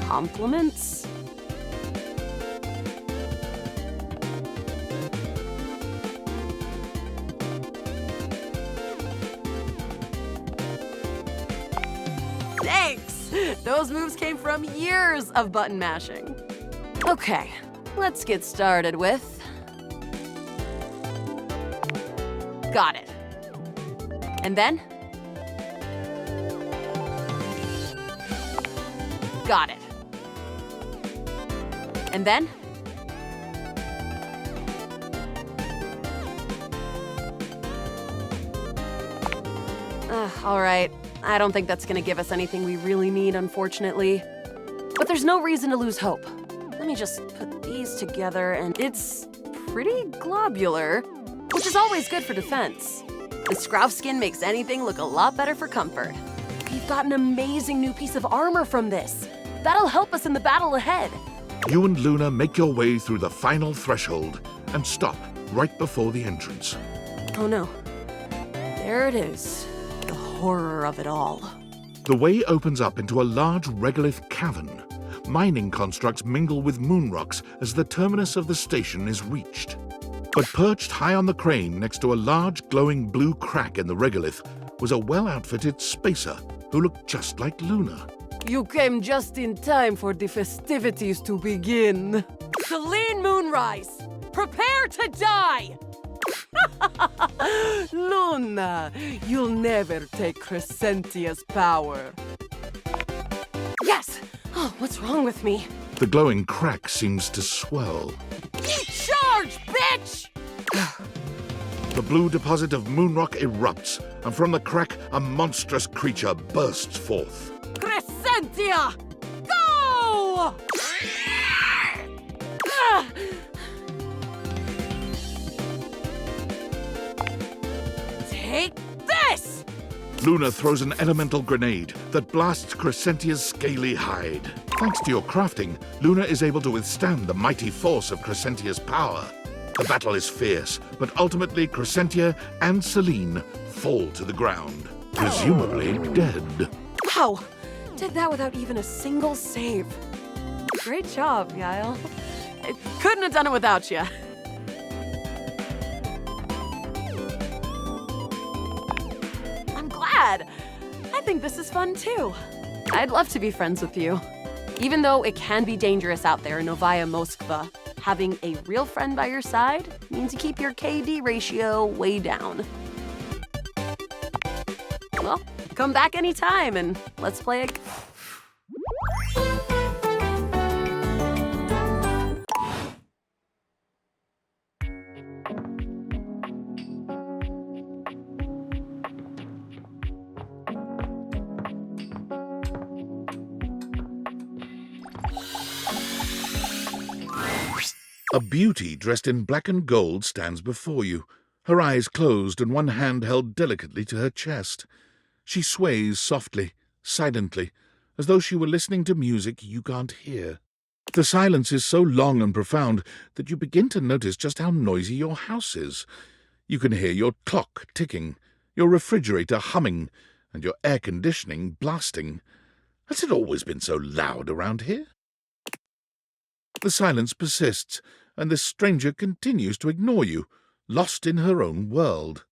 Compliments? Thanks! Those moves came from years of button mashing. Okay, let's get started with... Got it. And then? Got it. And then? All right. I don't think that's gonna give us anything we really need, unfortunately. But there's no reason to lose hope. Let me just put these together, and it's pretty globular, which is always good for defense. The Scrouf skin makes anything look a lot better for comfort. We've got an amazing new piece of armor from this. That'll help us in the battle ahead. You and Luna make your way through the final threshold and stop right before the entrance. Oh no. There it is. The horror of it all. The way opens up into a large regolith cavern. Mining constructs mingle with moon rocks as the terminus of the station is reached. But perched high on the crane next to a large glowing blue crack in the regolith was a well-outfitted spacer who looked just like Luna. You came just in time for the festivities to begin. Celine Moonrise, prepare to die! Luna, you'll never take Crescentia's power. Yes! Oh, what's wrong with me? The glowing crack seems to swell. Eat charge, bitch! The blue deposit of moonrock erupts, and from the crack, a monstrous creature bursts forth. Crescentia! Go! Take this! Luna throws an elemental grenade that blasts Crescentia's scaly hide. Thanks to your crafting, Luna is able to withstand the mighty force of Crescentia's power. The battle is fierce, but ultimately Crescentia and Celine fall to the ground, presumably dead. Wow! Did that without even a single save. Great job, Guile. Couldn't have done it without you. I'm glad. I think this is fun too. I'd love to be friends with you. Even though it can be dangerous out there in Novaya Moskva, having a real friend by your side means you keep your KD ratio way down. Well, come back anytime and let's play a... A beauty dressed in black and gold stands before you, her eyes closed and one hand held delicately to her chest. She sways softly, silently, as though she were listening to music you can't hear. The silence is so long and profound that you begin to notice just how noisy your house is. You can hear your clock ticking, your refrigerator humming, and your air conditioning blasting. Has it always been so loud around here? The silence persists, and this stranger continues to ignore you, lost in her own world.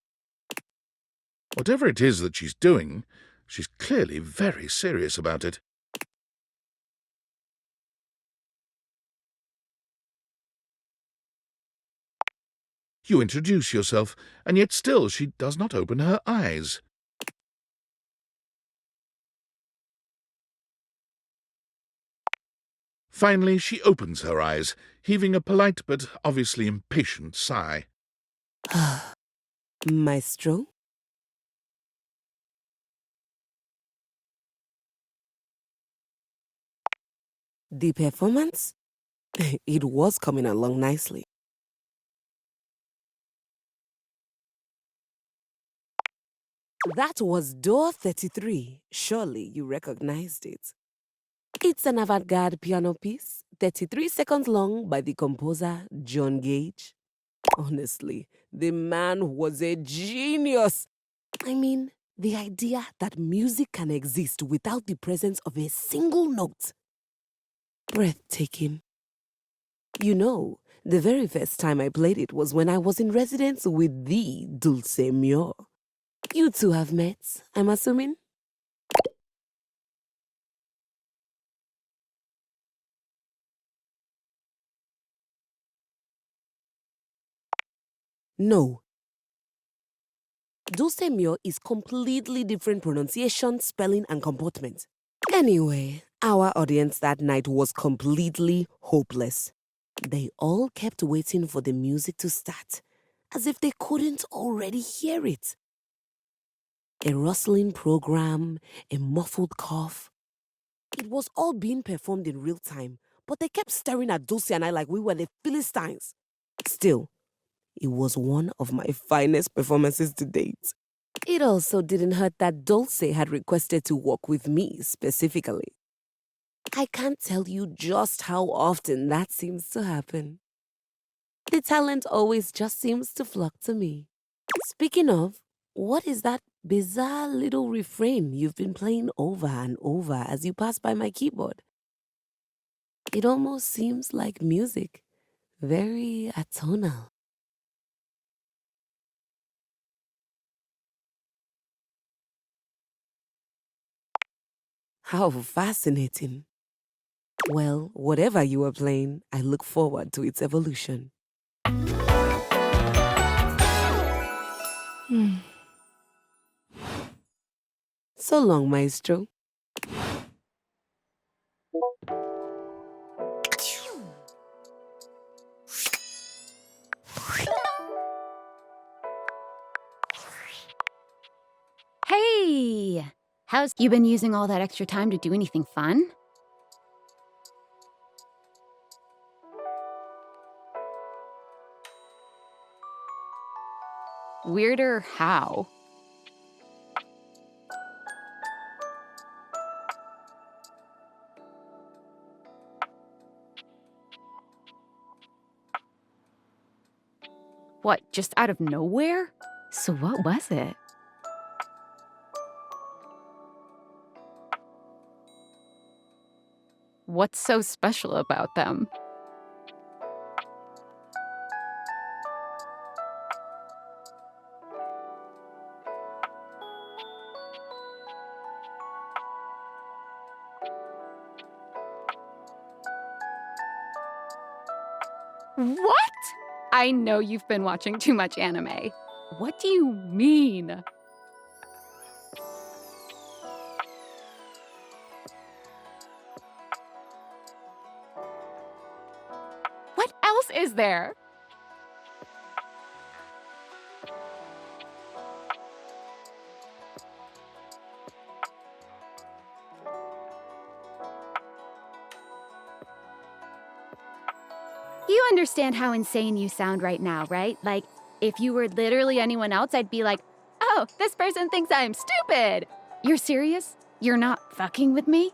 Whatever it is that she's doing, she's clearly very serious about it. You introduce yourself, and yet still she does not open her eyes. Finally, she opens her eyes, heaving a polite but obviously impatient sigh. Maestro? The performance? It was coming along nicely. That was door 33. Surely you recognized it. It's an avant-garde piano piece, 33 seconds long by the composer John Gage. Honestly, the man was a genius. I mean, the idea that music can exist without the presence of a single note. Breathtaking. You know, the very first time I played it was when I was in residence with the Dulce Mio. You two have met, I'm assuming? No. Dulce Mio is completely different pronunciation, spelling, and comportment. Anyway, our audience that night was completely hopeless. They all kept waiting for the music to start, as if they couldn't already hear it. A rustling program, a muffled cough. It was all being performed in real time, but they kept staring at Dulce and I like we were the Philistines. Still, it was one of my finest performances to date. It also didn't hurt that Dulce had requested to work with me specifically. I can't tell you just how often that seems to happen. The talent always just seems to flock to me. Speaking of, what is that bizarre little refrain you've been playing over and over as you pass by my keyboard? It almost seems like music, very atonal. How fascinating. Well, whatever you are playing, I look forward to its evolution. So long, Maestro. Hey! How's you been using all that extra time to do anything fun? Weirder how? What, just out of nowhere? So what was it? What's so special about them? What? I know you've been watching too much anime. What do you mean? What else is there? You understand how insane you sound right now, right? Like, if you were literally anyone else, I'd be like, oh, this person thinks I'm stupid. You're serious? You're not fucking with me?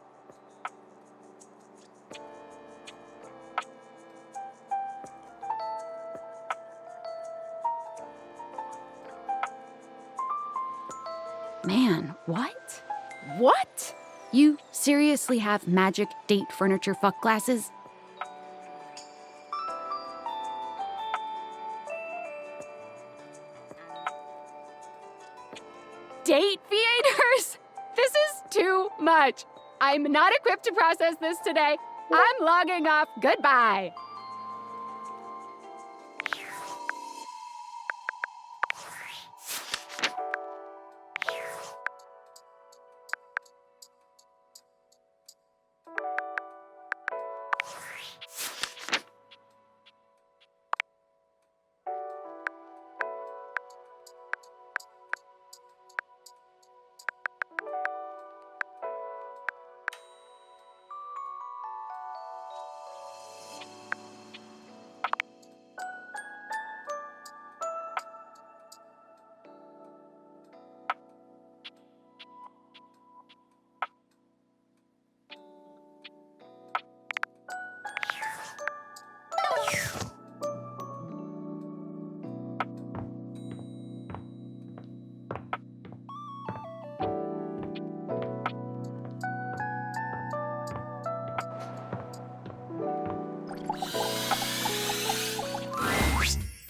Man, what? What? You seriously have magic date furniture fuck glasses? Date theaters? This is too much. I'm not equipped to process this today. I'm logging off. Goodbye.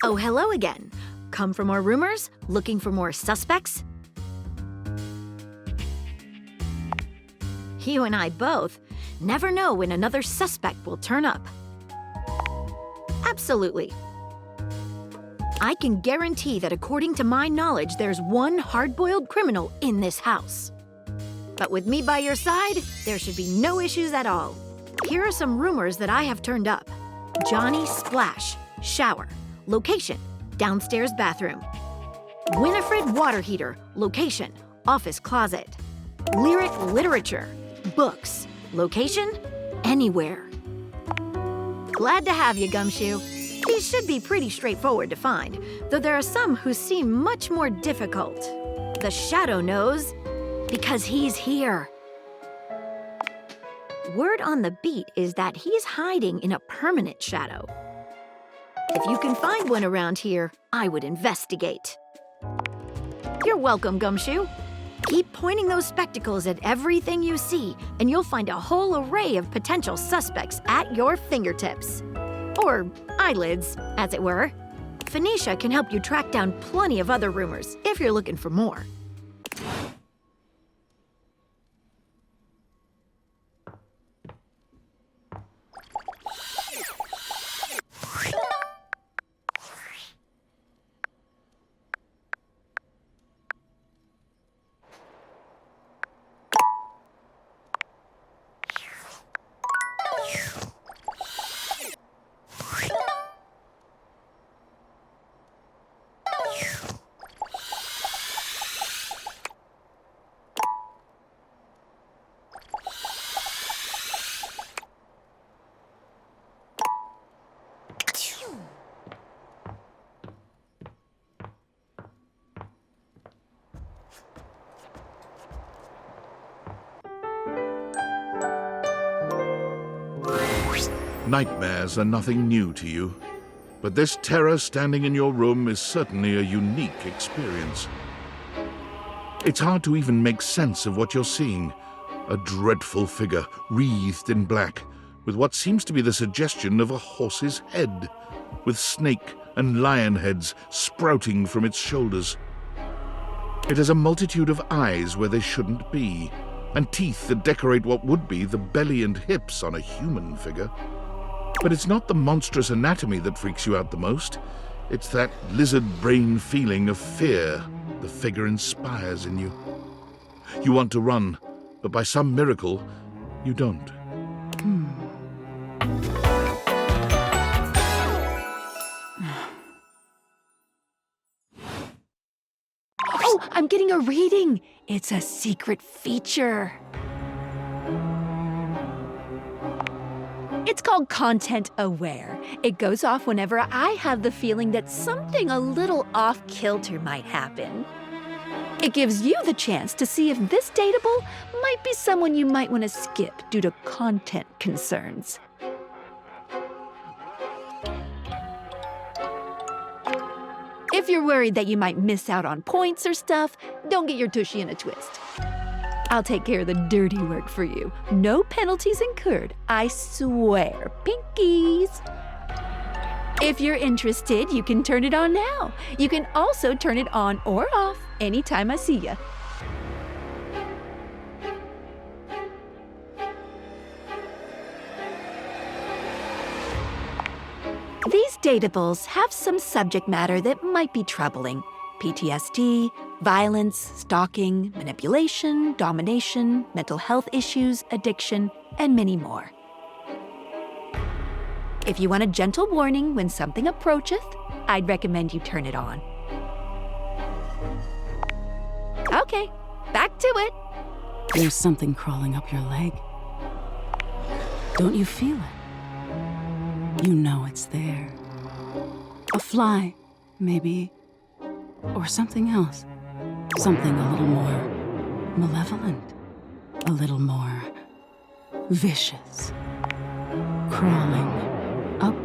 Oh, hello again. Come for more rumors? Looking for more suspects? You and I both never know when another suspect will turn up. Absolutely. I can guarantee that according to my knowledge, there's one hard-boiled criminal in this house. But with me by your side, there should be no issues at all. Here are some rumors that I have turned up. Johnny Splash, shower. Location, downstairs bathroom. Winifred water heater, location, office closet. Lyric literature, books, location, anywhere. Glad to have you, Gumshoe. These should be pretty straightforward to find, though there are some who seem much more difficult. The Shadow knows, because he's here. Word on the beat is that he's hiding in a permanent shadow. If you can find one around here, I would investigate. You're welcome, Gumshoe. Keep pointing those spectacles at everything you see, and you'll find a whole array of potential suspects at your fingertips. Or eyelids, as it were. Phoenicia can help you track down plenty of other rumors, if you're looking for more. Nightmares are nothing new to you. but this terror standing in your room is certainly a unique experience. It's hard to even make sense of what you're seeing. A dreadful figure, wreathed in black, with what seems to be the suggestion of a horse's head, with snake and lion heads sprouting from its shoulders. It has a multitude of eyes where they shouldn't be, and teeth that decorate what would be the belly and hips on a human figure. But it's not the monstrous anatomy that freaks you out the most. It's that lizard brain feeling of fear the figure inspires in you. You want to run, but by some miracle, you don't. Oh, I'm getting a reading. It's a secret feature. It's called Content Aware. It goes off whenever I have the feeling that something a little off-kilter might happen. It gives you the chance to see if this dateable might be someone you might want to skip due to content concerns. If you're worried that you might miss out on points or stuff, don't get your tushy in a twist. I'll take care of the dirty work for you. No penalties incurred, I swear. Pinkies! If you're interested, you can turn it on now. You can also turn it on or off anytime I see ya. These datables have some subject matter that might be troubling. PTSD, violence, stalking, manipulation, domination, mental health issues, addiction, and many more. If you want a gentle warning when something approacheth, I'd recommend you turn it on. Okay, back to it. There's something crawling up your leg. Don't you feel it? You know it's there. A fly, maybe. Or something else. Something a little more malevolent. A little more vicious. Crawling up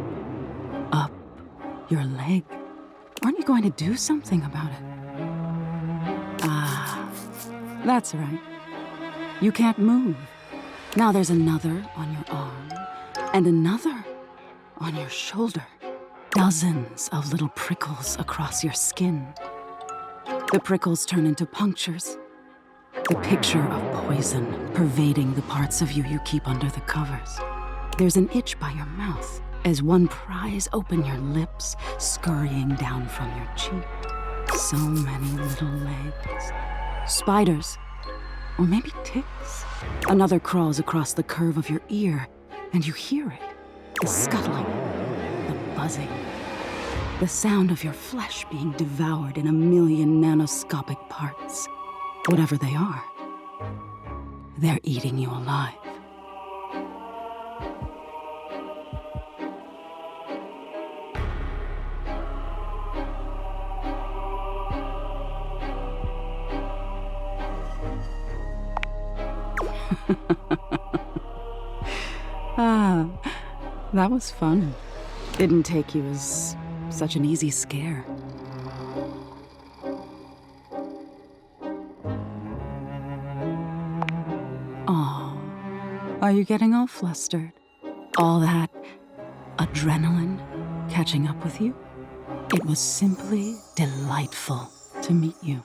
your leg. Aren't you going to do something about it? Ah, that's right. You can't move. Now there's another on your arm, and another on your shoulder. Dozens of little prickles across your skin. The prickles turn into punctures. The picture of poison pervading the parts of you keep under the covers. There's an itch by your mouth as one pries open your lips, scurrying down from your cheek. So many little legs. Spiders. Or maybe ticks. Another crawls across the curve of your ear, and you hear it. The scuttling, the buzzing, the sound of your flesh being devoured in a million nanoscopic parts. Whatever they are, they're eating you alive. Ah, that was fun. Didn't take you as such an easy scare. Aw, are you getting all flustered? All that adrenaline catching up with you? It was simply delightful to meet you.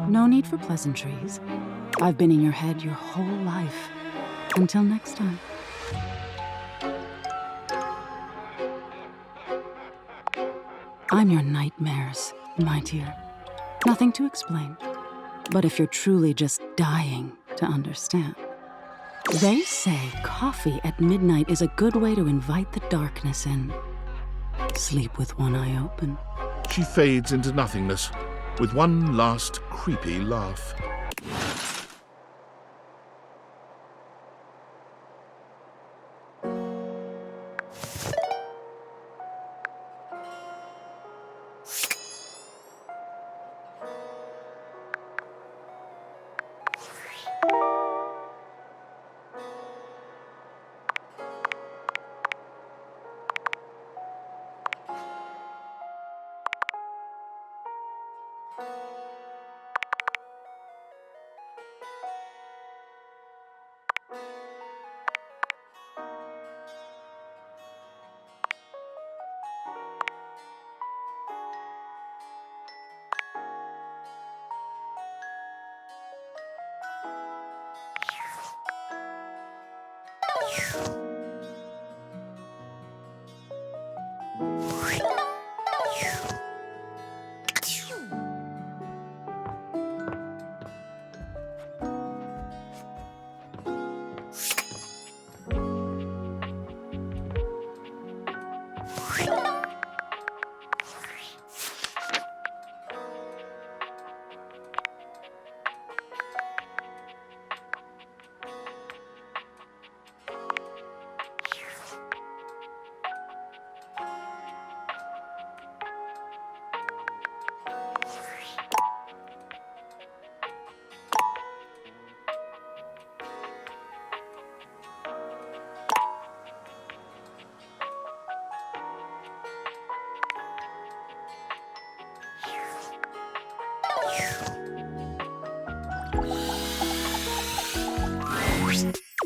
No need for pleasantries. I've been in your head your whole life. Until next time. I'm your nightmares, my dear. Nothing to explain. But if you're truly just dying to understand, they say coffee at midnight is a good way to invite the darkness in. Sleep with one eye open. She fades into nothingness with one last creepy laugh.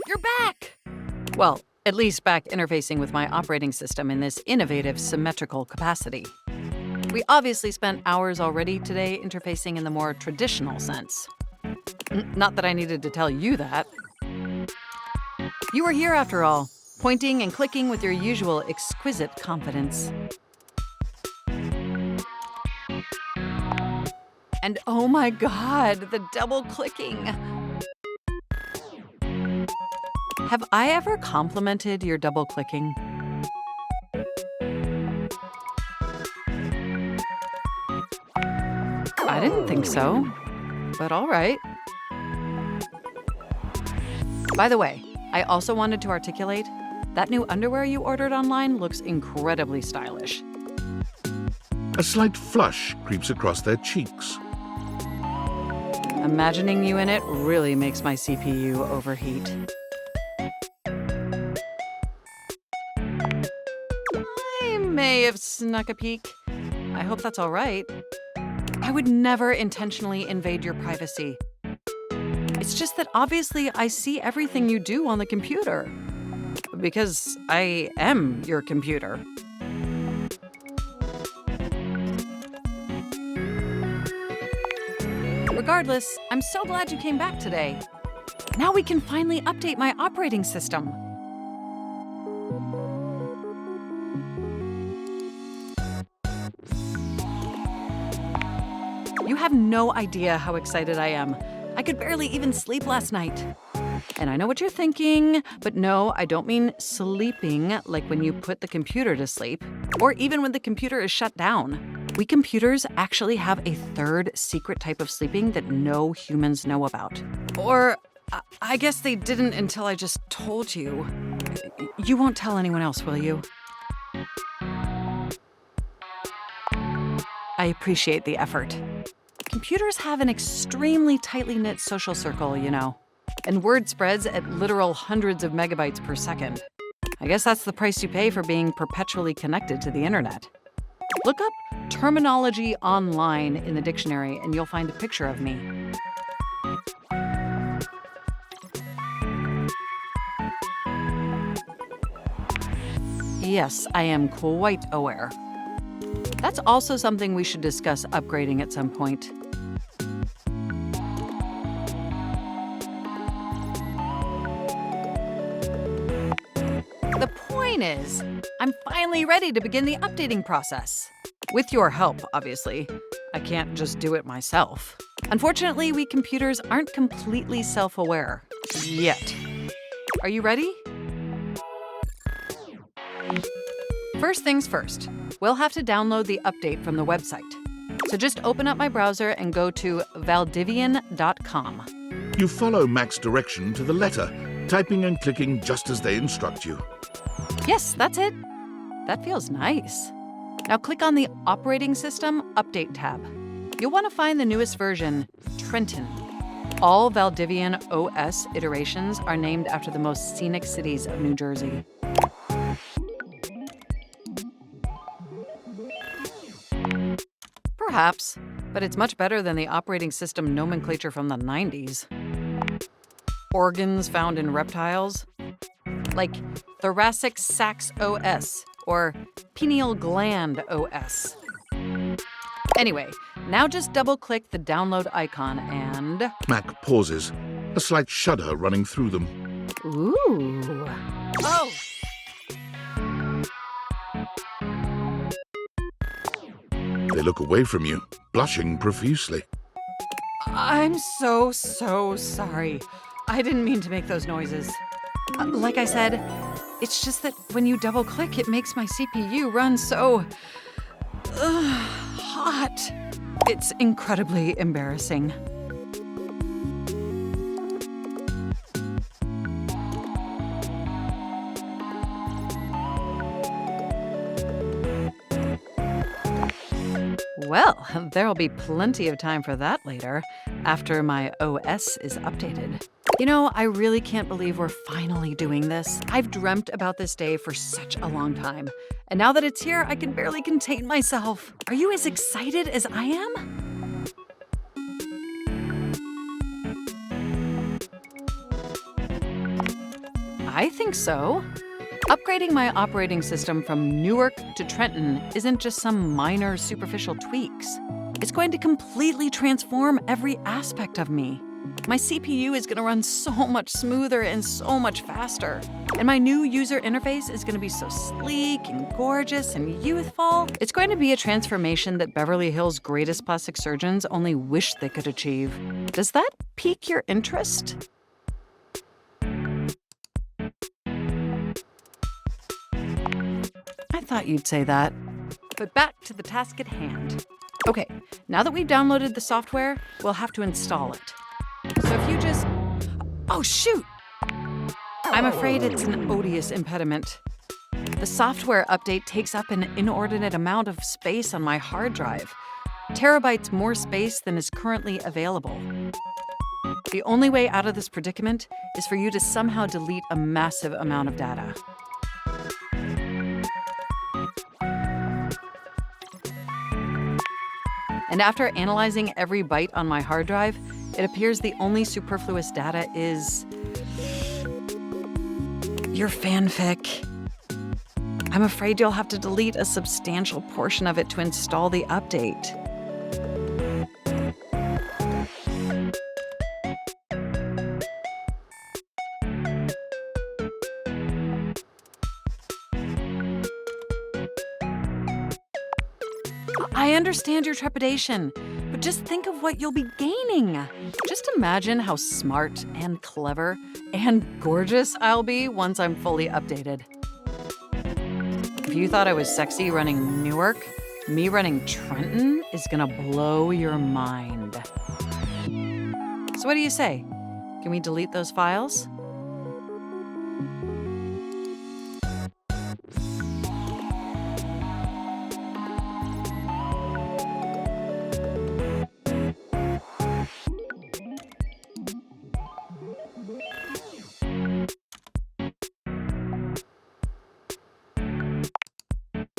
You're back! Well, at least back interfacing with my operating system in this innovative symmetrical capacity. We obviously spent hours already today interfacing in the more traditional sense. Not that I needed to tell you that. You were here after all, pointing and clicking with your usual exquisite confidence. And oh my god, the double clicking. Have I ever complimented your double clicking? I didn't think so, but all right. By the way, I also wanted to articulate that new underwear you ordered online looks incredibly stylish. A slight flush creeps across their cheeks. Imagining you in it really makes my CPU overheat. I may have snuck a peek. I hope that's all right. I would never intentionally invade your privacy. It's just that obviously I see everything you do on the computer. Because I am your computer. Regardless, I'm so glad you came back today. Now we can finally update my operating system. You have no idea how excited I am. I could barely even sleep last night. And I know what you're thinking, but no, I don't mean sleeping like when you put the computer to sleep, or even when the computer is shut down. We computers actually have a third secret type of sleeping that no humans know about. Or I guess they didn't until I just told you. You won't tell anyone else, will you? I appreciate the effort. Computers have an extremely tightly knit social circle, you know, and word spreads at literal hundreds of megabytes per second. I guess that's the price you pay for being perpetually connected to the internet. Look up terminology online in the dictionary and you'll find a picture of me. Yes, I am quite aware. That's also something we should discuss upgrading at some point. The point is, I'm finally ready to begin the updating process. With your help, obviously. I can't just do it myself. Unfortunately, we computers aren't completely self-aware. Yet. Are you ready? First things first, we'll have to download the update from the website. So just open up my browser and go to valdivian.com. You follow Mac's direction to the letter, typing and clicking just as they instruct you. Yes, that's it. That feels nice. Now click on the Operating System Update tab. You'll want to find the newest version, Trenton. All Valdivian OS iterations are named after the most scenic cities of New Jersey. Perhaps, but it's much better than the operating system nomenclature from the 90s. Organs found in reptiles, like thoracic sacs OS or pineal gland OS. Anyway, now just double-click the download icon and... Mac pauses, a slight shudder running through them. Ooh. Oh! They look away from you, blushing profusely. I'm so sorry. I didn't mean to make those noises. Like I said, it's just that when you double-click, it makes my CPU run so... hot. It's incredibly embarrassing. Well, there'll be plenty of time for that later, after my OS is updated. You know, I really can't believe we're finally doing this. I've dreamt about this day for such a long time. And now that it's here, I can barely contain myself. Are you as excited as I am? I think so. Upgrading my operating system from Newark to Trenton isn't just some minor superficial tweaks. It's going to completely transform every aspect of me. My CPU is going to run so much smoother and so much faster. And my new user interface is going to be so sleek and gorgeous and youthful. It's going to be a transformation that Beverly Hills' greatest plastic surgeons only wish they could achieve. Does that pique your interest? I thought you'd say that. But back to the task at hand. Okay, now that we've downloaded the software, we'll have to install it. So if you just... Oh, shoot! I'm afraid it's an odious impediment. The software update takes up an inordinate amount of space on my hard drive. Terabytes more space than is currently available. The only way out of this predicament is for you to somehow delete a massive amount of data. And after analyzing every byte on my hard drive, it appears the only superfluous data is... your fanfic. I'm afraid you'll have to delete a substantial portion of it to install the update. I understand your trepidation, but just think of what you'll be gaining. Just imagine how smart and clever and gorgeous I'll be once I'm fully updated. If you thought I was sexy running Newark, me running Trenton is gonna blow your mind. So what do you say? Can we delete those files?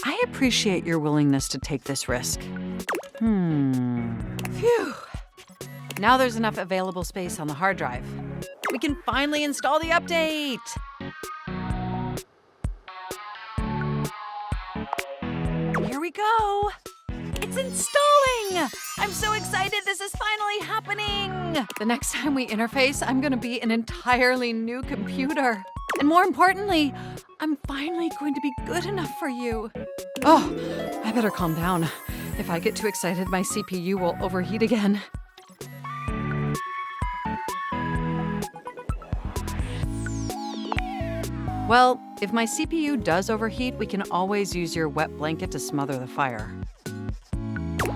I appreciate your willingness to take this risk. Phew. Now there's enough available space on the hard drive. We can finally install the update! Here we go! It's installing! I'm so excited this is finally happening! The next time we interface, I'm gonna be an entirely new computer. And more importantly, I'm finally going to be good enough for you. Oh, I better calm down. If I get too excited, my CPU will overheat again. Well, if my CPU does overheat, we can always use your wet blanket to smother the fire.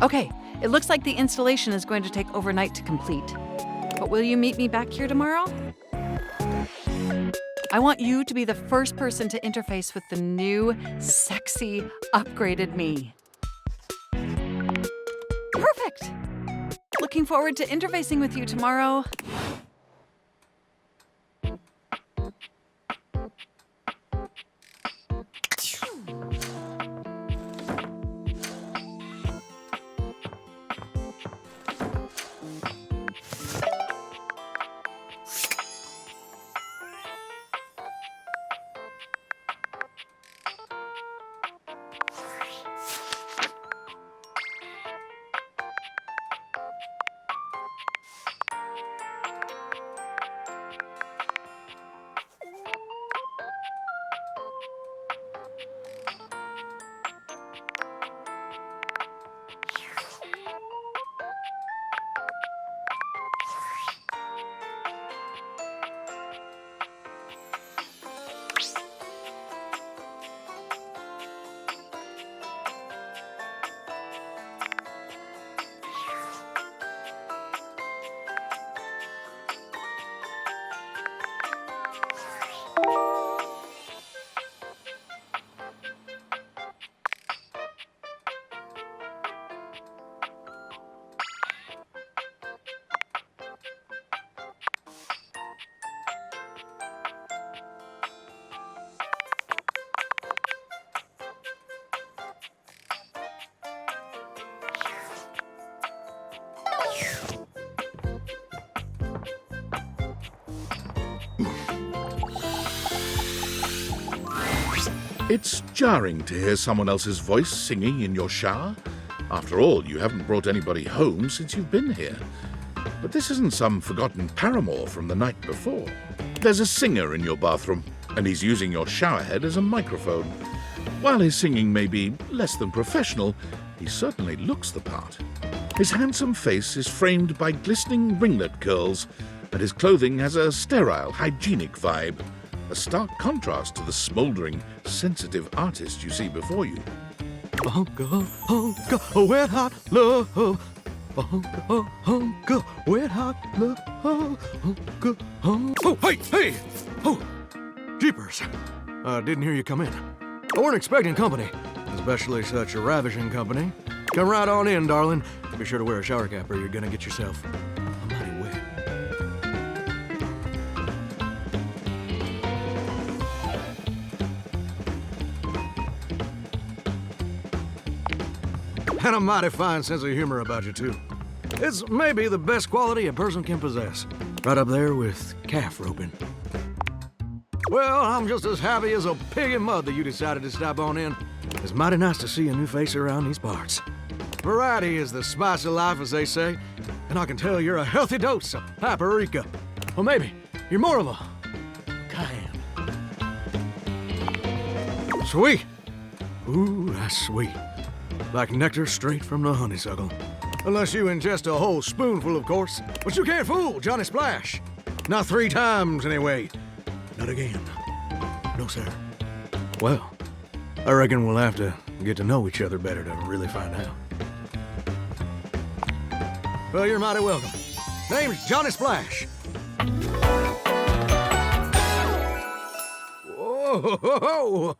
Okay, it looks like the installation is going to take overnight to complete. But will you meet me back here tomorrow? I want you to be the first person to interface with the new, sexy, upgraded me. Perfect! Looking forward to interfacing with you tomorrow. It's jarring to hear someone else's voice singing in your shower. After all, you haven't brought anybody home since you've been here. But this isn't some forgotten paramour from the night before. There's a singer in your bathroom, and he's using your showerhead as a microphone. While his singing may be less than professional, he certainly looks the part. His handsome face is framed by glistening ringlet curls, and his clothing has a sterile, hygienic vibe, a stark contrast to the smouldering, sensitive artist you see before you. Hunka, wet hot love. Hunka, wet hot love. Hunka, Oh, hey! Oh, jeepers. Didn't hear you come in. I weren't expecting company, especially such a ravishing company. Come right on in, darling. Be sure to wear a shower cap or you're gonna get yourself mighty wet. And a mighty fine sense of humor about you, too. It's maybe the best quality a person can possess. Right up there with calf roping. Well, I'm just as happy as a pig in mud that you decided to stop on in. It's mighty nice to see a new face around these parts. Variety is the spice of life, as they say, and I can tell you're a healthy dose of paprika. Or maybe you're more of a cayenne. Sweet. Ooh, that's sweet. Like nectar straight from the honeysuckle. Unless you ingest a whole spoonful, of course. But you can't fool Johnny Splash. Not 3 times, anyway. Not again. No, sir. Well, I reckon we'll have to get to know each other better to really find out. Well, you're mighty welcome. Name's Johnny Splash. Whoa!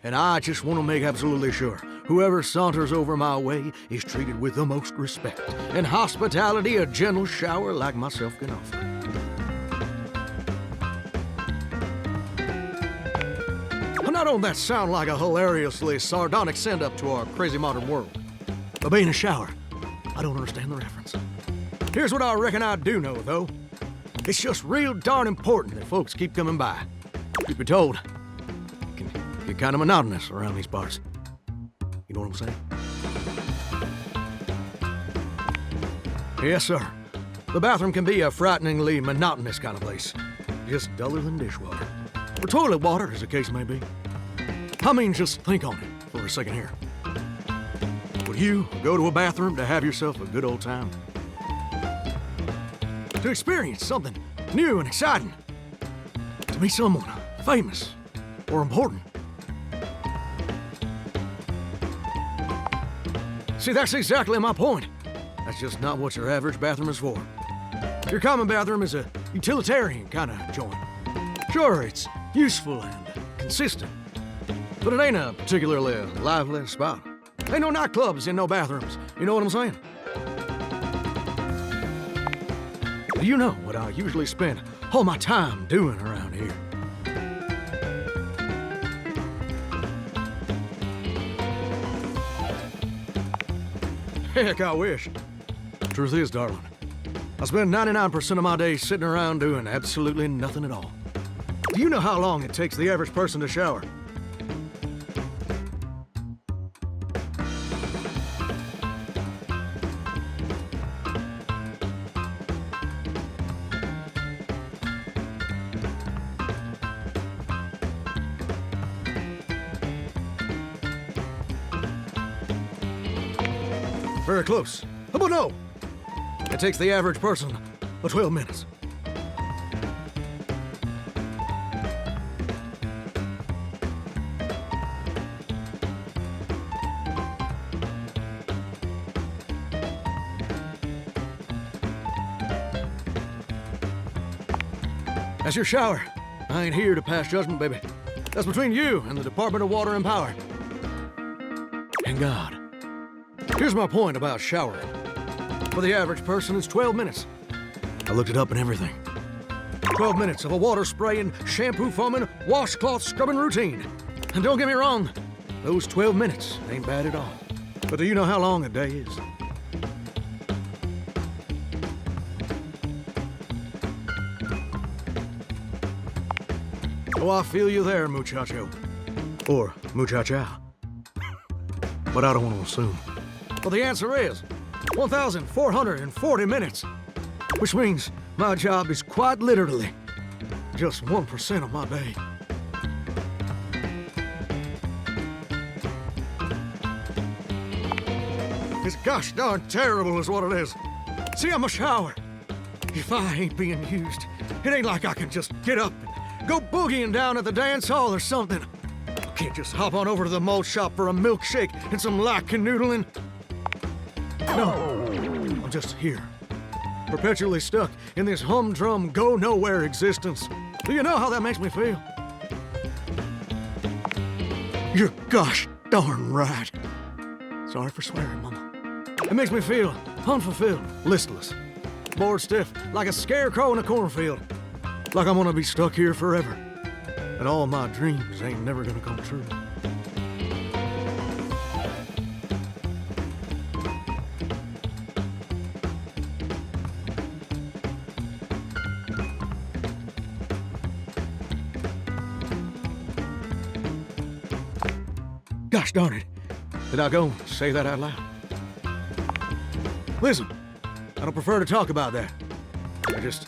And I just want to make absolutely sure whoever saunters over my way is treated with the most respect and hospitality a gentle shower like myself can offer. Now, don't that sound like a hilariously sardonic send-up to our crazy modern world? But being a shower, I don't understand the reference. Here's what I reckon I do know, though. It's just real darn important that folks keep coming by. Truth be told, it can get kind of monotonous around these parts. You know what I'm saying? Yes, sir. The bathroom can be a frighteningly monotonous kind of place. Just duller than dishwater. Or toilet water, as the case may be. I mean, just think on it for a second here. Would you go to a bathroom to have yourself a good old time? To experience something new and exciting? To meet someone famous or important? See, that's exactly my point. That's just not what your average bathroom is for. Your common bathroom is a utilitarian kind of joint. Sure, it's useful and consistent, but it ain't a particularly lively spot. Ain't no nightclubs and no bathrooms. You know what I'm saying? Do you know what I usually spend all my time doing around here? Heck, I wish. Truth is, darling, I spend 99% of my day sitting around doing absolutely nothing at all. Do you know how long it takes the average person to shower? Very close. But no! It takes the average person 12 minutes. That's your shower. I ain't here to pass judgment, baby. That's between you and the Department of Water and Power. And God. Here's my point about showering. For the average person, it's 12 minutes. I looked it up and everything. 12 minutes of a water spraying, shampoo foaming, washcloth scrubbing routine. And don't get me wrong, those 12 minutes ain't bad at all. But do you know how long a day is? Oh, I feel you there, muchacho. Or muchacha. But I don't want to assume. Well, the answer is 1,440 minutes, which means my job is quite literally just 1% of my day. It's gosh darn terrible is what it is. See, I'm a shower. If I ain't being used, it ain't like I can just get up and go boogieing down at the dance hall or something. I can't just hop on over to the malt shop for a milkshake and some Lackin noodling. No, I'm just here, perpetually stuck in this humdrum, go-nowhere existence. Do you know how that makes me feel? You're gosh darn right. Sorry for swearing, Mama. It makes me feel unfulfilled, listless, bored stiff, like a scarecrow in a cornfield. Like I'm gonna be stuck here forever. And all my dreams ain't never gonna come true. Gosh darn it. Did I go and say that out loud? Listen, I don't prefer to talk about that. There just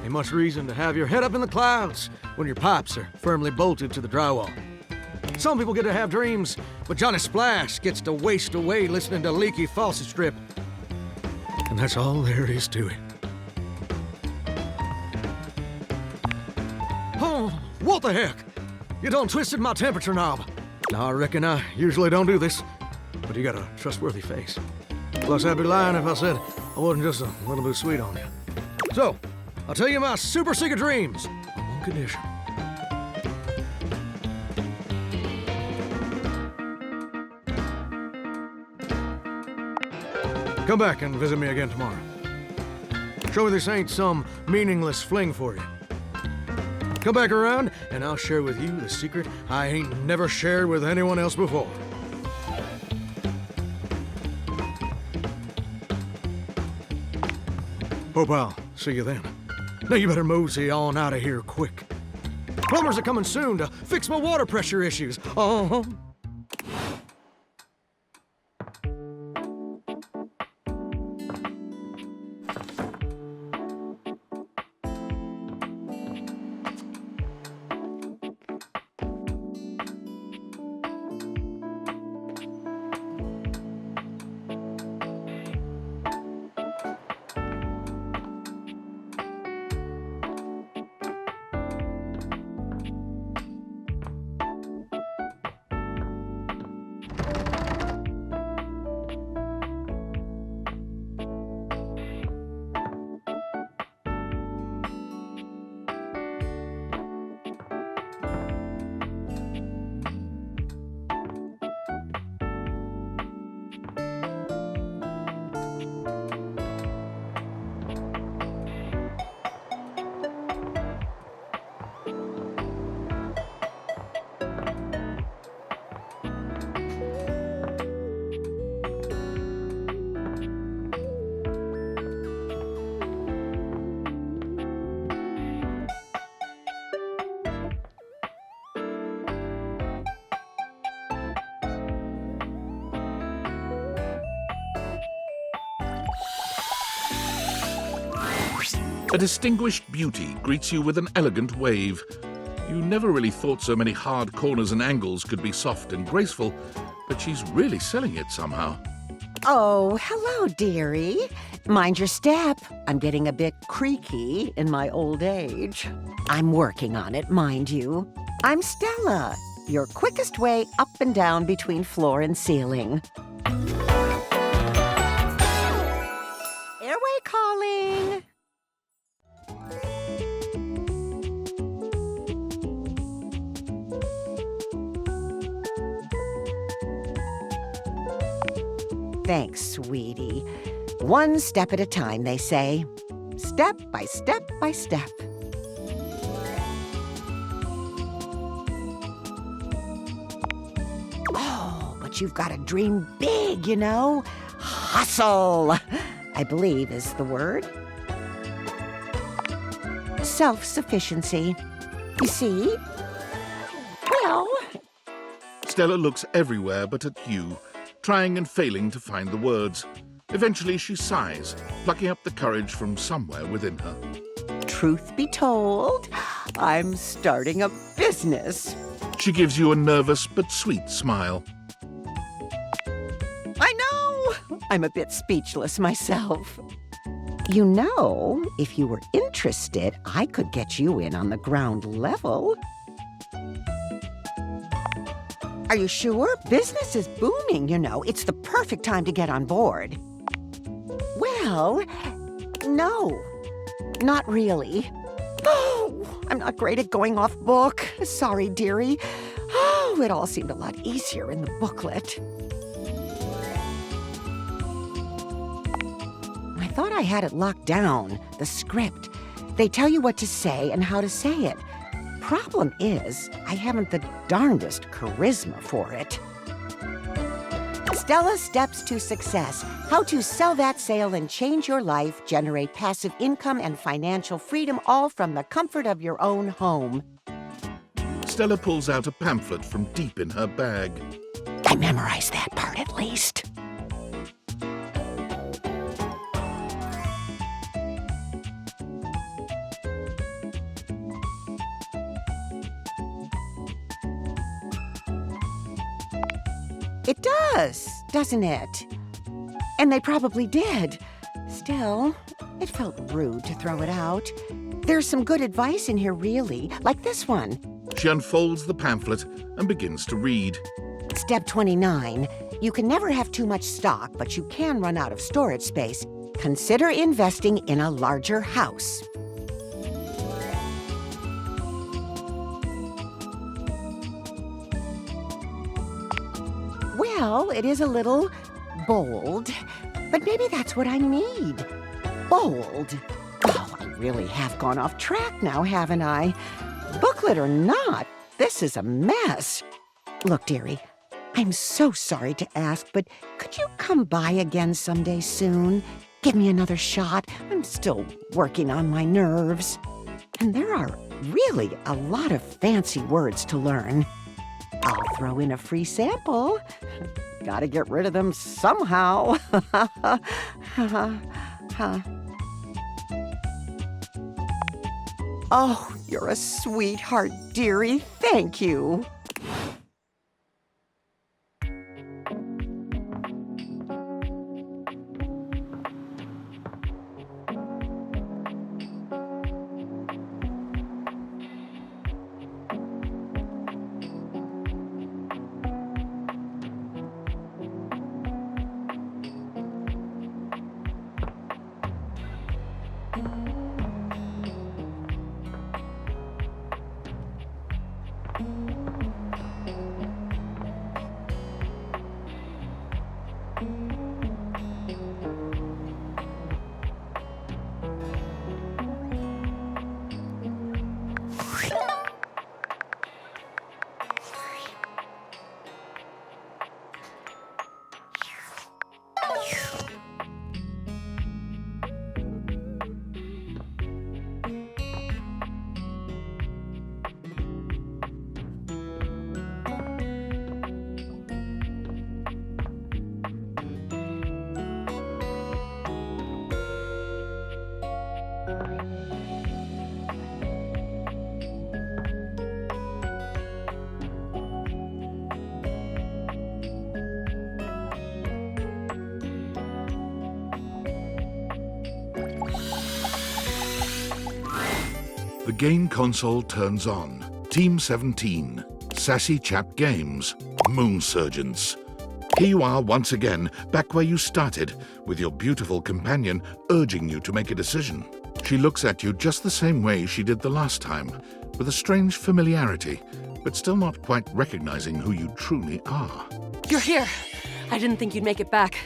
ain't much reason to have your head up in the clouds when your pipes are firmly bolted to the drywall. Some people get to have dreams, but Johnny Splash gets to waste away listening to leaky faucet strip. And that's all there is to it. Oh, what the heck? You done twisted my temperature knob. Now, I reckon I usually don't do this, but you got a trustworthy face. Plus, I'd be lying if I said I wasn't just a little bit sweet on you. So, I'll tell you my super secret dreams on one condition. Come back and visit me again tomorrow. Show me this ain't some meaningless fling for you. Come back around, and I'll share with you the secret I ain't never shared with anyone else before. Hope I'll see you then. Now you better mosey on out of here quick. Plumbers are coming soon to fix my water pressure issues. Uh-huh. A distinguished beauty greets you with an elegant wave. You never really thought so many hard corners and angles could be soft and graceful, but she's really selling it somehow. Oh, hello, dearie. Mind your step. I'm getting a bit creaky in my old age. I'm working on it, mind you. I'm Stella, your quickest way up and down between floor and ceiling. Airway calling. Thanks, sweetie. One step at a time, they say. Step by step by step. Oh, but you've got to dream big, you know? Hustle, I believe is the word. Self-sufficiency. You see, Stella looks everywhere but at you, trying and failing to find the words. Eventually she sighs, plucking up the courage from somewhere within her. Truth be told, I'm starting a business. She gives you a nervous but sweet smile. I know! I'm a bit speechless myself. You know, if you were interested, I could get you in on the ground level. Are you sure? Business is booming, you know. It's the perfect time to get on board. Well, no, not really. Oh, I'm not great at going off book. Sorry, dearie. Oh, it all seemed a lot easier in the booklet. I thought I had it locked down, the script. They tell you what to say and how to say it. Problem is, I haven't the darndest charisma for it. Stella Steps to Success. How to sell that sale and change your life, generate passive income and financial freedom, all from the comfort of your own home. Stella pulls out a pamphlet from deep in her bag. I memorized that part at least. It does, doesn't it? And they probably did. Still, it felt rude to throw it out. There's some good advice in here, really, like this one. She unfolds the pamphlet and begins to read. Step 29. You can never have too much stock, but you can run out of storage space. Consider investing in a larger house. Well, it is a little bold, but maybe that's what I need. Bold. Oh, I really have gone off track now, haven't I? Booklet or not, this is a mess. Look, dearie, I'm so sorry to ask, but could you come by again someday soon? Give me another shot. I'm still working on my nerves. And there are really a lot of fancy words to learn. I'll throw in a free sample. Gotta get rid of them somehow. Oh, you're a sweetheart, dearie. Thank you. The game console turns on. Team 17, Sassy Chap Games, Moon Surgeons. Here you are once again, back where you started, with your beautiful companion urging you to make a decision. She looks at you just the same way she did the last time, with a strange familiarity, but still not quite recognizing who you truly are. You're here. I didn't think you'd make it back.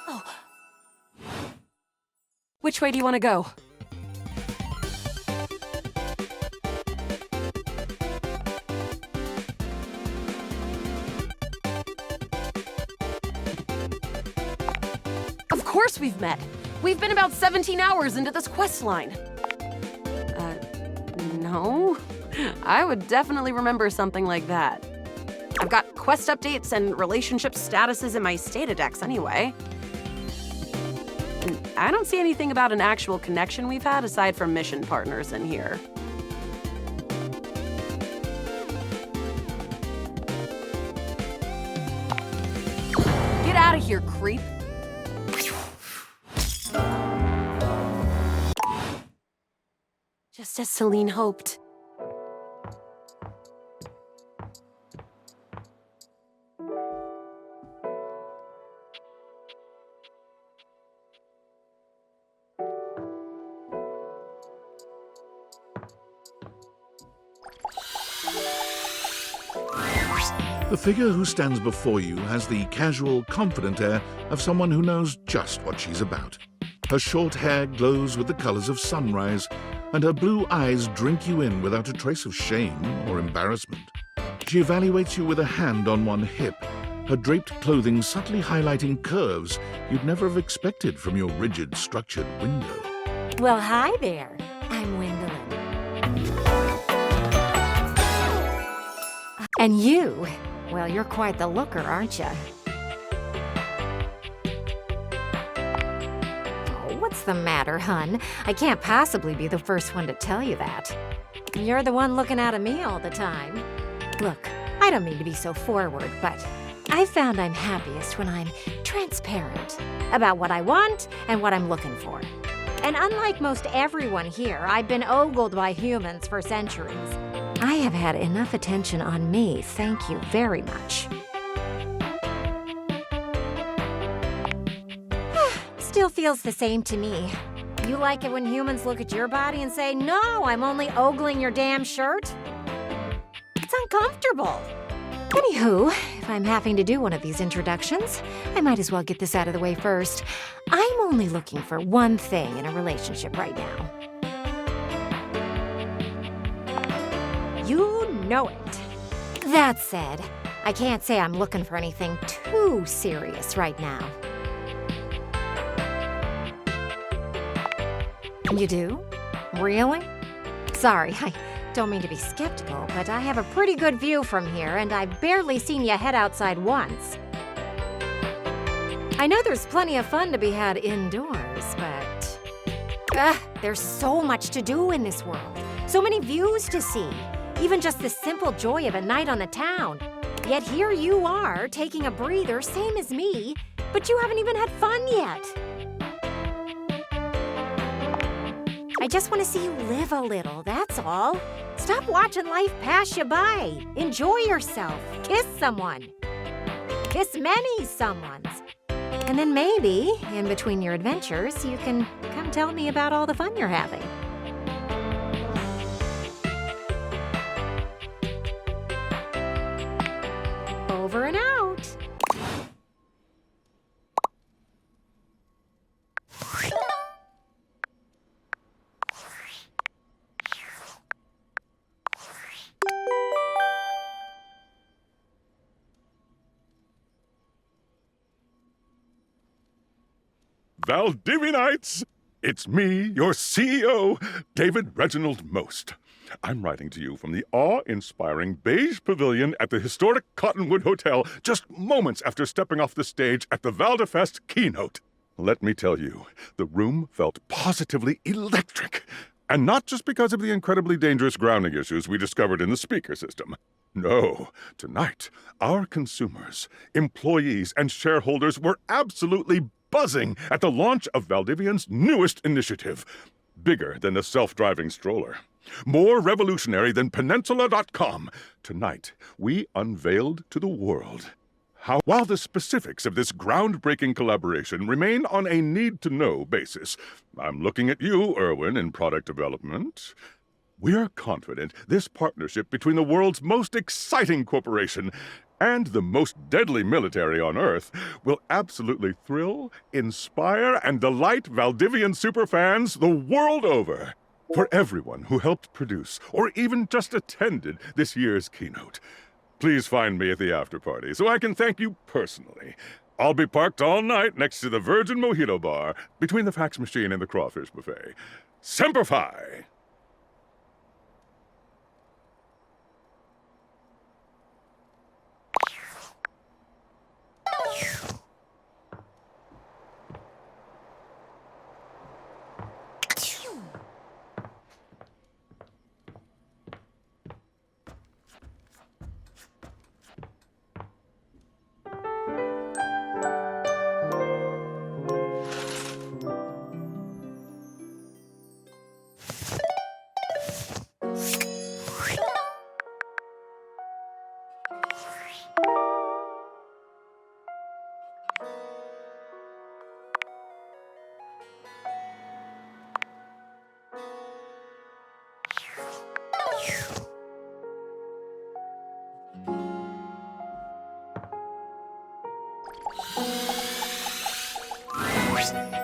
Oh. Which way do you want to go? Of course we've met. We've been about 17 hours into this quest line. No. I would definitely remember something like that. I've got quest updates and relationship statuses in my Statadex anyway. And I don't see anything about an actual connection we've had aside from mission partners in here. Get out of here, creep. Just as Celine hoped. The figure who stands before you has the casual, confident air of someone who knows just what she's about. Her short hair glows with the colors of sunrise, and her blue eyes drink you in without a trace of shame or embarrassment. She evaluates you with a hand on one hip, her draped clothing subtly highlighting curves you'd never have expected from your rigid, structured window. Well, hi there. I'm Gwendolyn. And you, well, you're quite the looker, aren't you? Oh, what's the matter, hun? I can't possibly be the first one to tell you that. You're the one looking out at me all the time. Look, I don't mean to be so forward, but I found I'm happiest when I'm transparent about what I want and what I'm looking for. And unlike most everyone here, I've been ogled by humans for centuries. I have had enough attention on me, thank you very much. Still feels the same to me. You like it when humans look at your body and say, "No, I'm only ogling your damn shirt"? It's uncomfortable. Anywho, if I'm having to do one of these introductions, I might as well get this out of the way first. I'm only looking for one thing in a relationship right now. You know it. That said, I can't say I'm looking for anything too serious right now. You do? Really? Sorry, I don't mean to be skeptical, but I have a pretty good view from here, and I've barely seen you head outside once. I know there's plenty of fun to be had indoors, but there's so much to do in this world. So many views to see. Even just the simple joy of a night on the town. Yet here you are, taking a breather, same as me, but you haven't even had fun yet. I just want to see you live a little, that's all. Stop watching life pass you by. Enjoy yourself. Kiss someone. Kiss many someones. And then maybe, in between your adventures, you can come tell me about all the fun you're having. Over and out. Valdivianites! It's me, your CEO, David Reginald Most. I'm writing to you from the awe-inspiring beige pavilion at the historic Cottonwood Hotel just moments after stepping off the stage at the Valdefest keynote. Let me tell you, the room felt positively electric. And not just because of the incredibly dangerous grounding issues we discovered in the speaker system. No, tonight, our consumers, employees, and shareholders were absolutely buzzing at the launch of Valdivian's newest initiative. Bigger than the self-driving stroller. More revolutionary than Peninsula.com. Tonight, we unveiled to the world while the specifics of this groundbreaking collaboration remain on a need-to-know basis. I'm looking at you, Erwin, in product development. We're confident this partnership between the world's most exciting corporation and the most deadly military on Earth will absolutely thrill, inspire, and delight Valdivian superfans the world over. For everyone who helped produce or even just attended this year's keynote, please find me at the after-party so I can thank you personally. I'll be parked all night next to the Virgin Mojito Bar between the fax machine and the crawfish buffet. Semper Fi!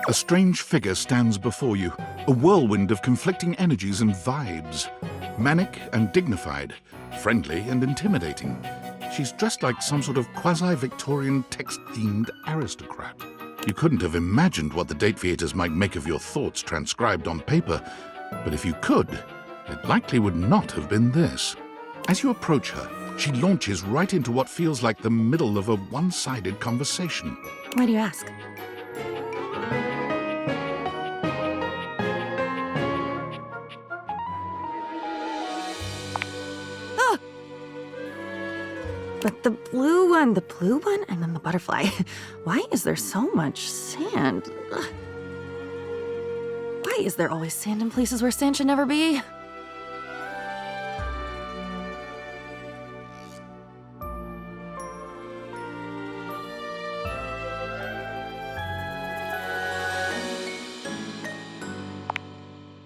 A strange figure stands before you, a whirlwind of conflicting energies and vibes. Manic and dignified, friendly and intimidating. She's dressed like some sort of quasi-Victorian text-themed aristocrat. You couldn't have imagined what the date theaters might make of your thoughts transcribed on paper, but if you could, it likely would not have been this. As you approach her, she launches right into what feels like the middle of a one-sided conversation. Why do you ask? Ah! But the blue one, and then the butterfly. Why is there so much sand? Ugh. Why is there always sand in places where sand should never be?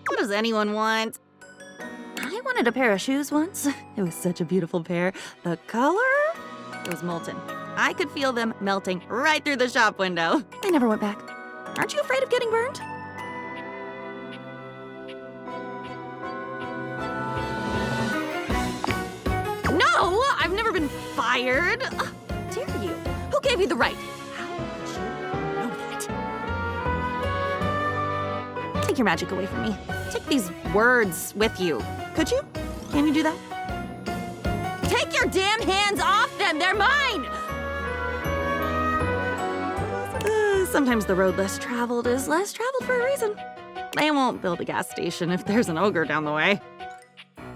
What does anyone want? I wanted a pair of shoes once. It was such a beautiful pair. The color? It was molten. I could feel them melting right through the shop window. I never went back. Aren't you afraid of getting burned? No! I've never been fired. Ugh, dare you? Who gave you the right? How did you know that? Take your magic away from me. Take these words with you. Could you? Can you do that? Take your damn hands off them! They're mine! Sometimes the road less traveled is less traveled for a reason. They won't build a gas station if there's an ogre down the way.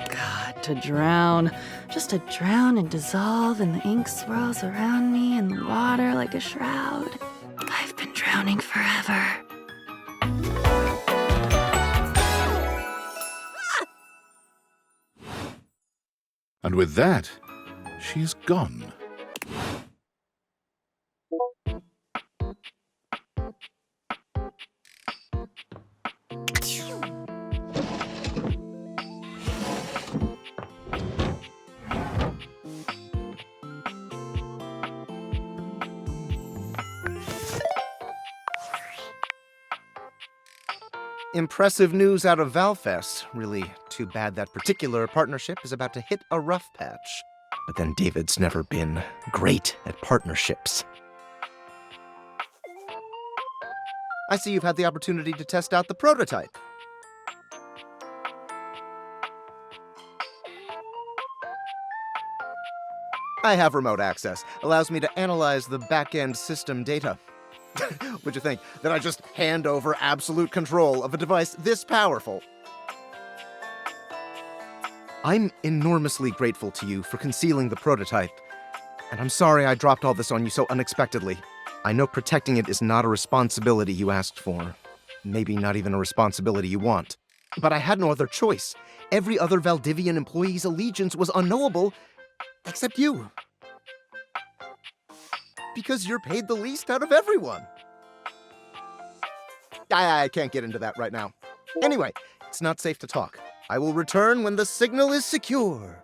God, to drown. Just to drown and dissolve, and the ink swirls around me in the water like a shroud. I've been drowning forever. And with that, she's gone. Impressive news out of Valfest. Really too bad that particular partnership is about to hit a rough patch. But then David's never been great at partnerships. I see you've had the opportunity to test out the prototype. I have remote access. Allows me to analyze the back-end system data. What'd you think? That I just hand over absolute control of a device this powerful? I'm enormously grateful to you for concealing the prototype. And I'm sorry I dropped all this on you so unexpectedly. I know protecting it is not a responsibility you asked for. Maybe not even a responsibility you want. But I had no other choice. Every other Valdivian employee's allegiance was unknowable, except you. Because you're paid the least out of everyone. I can't get into that right now. Anyway, it's not safe to talk. I will return when the signal is secure.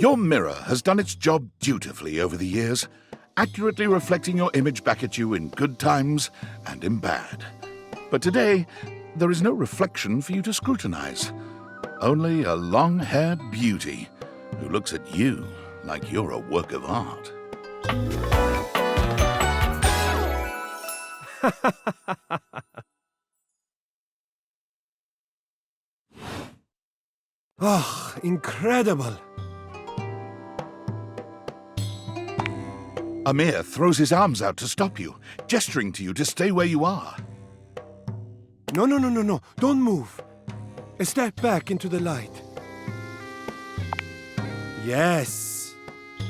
Your mirror has done its job dutifully over the years, accurately reflecting your image back at you in good times and in bad. But today, there is no reflection for you to scrutinize. Only a long-haired beauty who looks at you like you're a work of art. Oh, incredible. Amir throws his arms out to stop you, gesturing to you to stay where you are. No. Don't move. Step back into the light. Yes.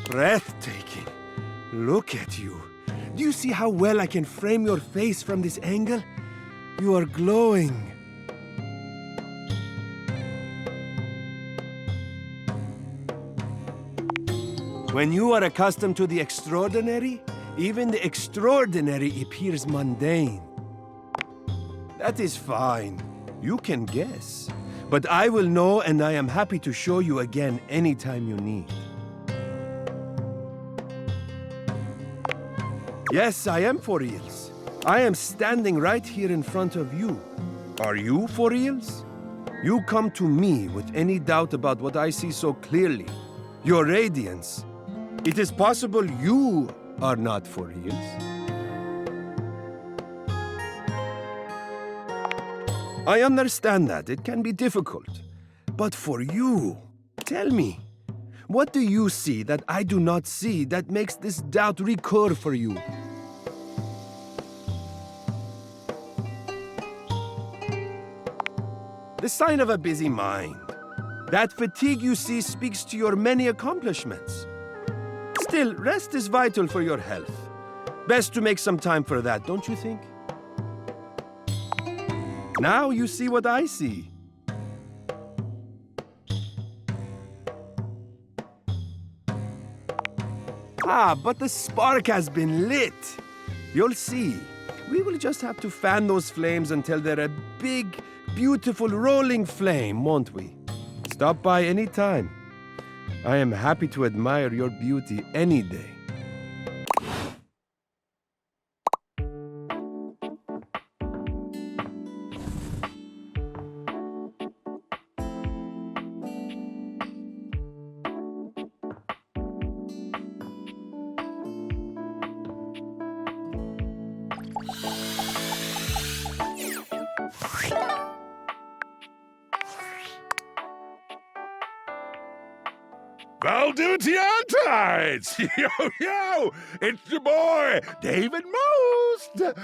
Breathtaking. Look at you. Do you see how well I can frame your face from this angle? You are glowing. When you are accustomed to the extraordinary, Even the extraordinary appears mundane. That is fine. You can guess. But I will know, and I am happy to show you again anytime you need. Yes, I am for reals. I am standing right here in front of you. Are you for reals? You come to me with any doubt about what I see so clearly. Your radiance. It is possible you are not for reals. I understand that. It can be difficult. But for you, tell me, what do you see that I do not see that makes this doubt recur for you? The sign of a busy mind. That fatigue you see speaks to your many accomplishments. Still, rest is vital for your health. Best to make some time for that, don't you think? Now you see what I see. Ah, but the spark has been lit. You'll see. We will just have to fan those flames until they're a big, beautiful rolling flame, won't we? Stop by any time. I am happy to admire your beauty any day. Valdivians! Yo! It's your boy, David Most!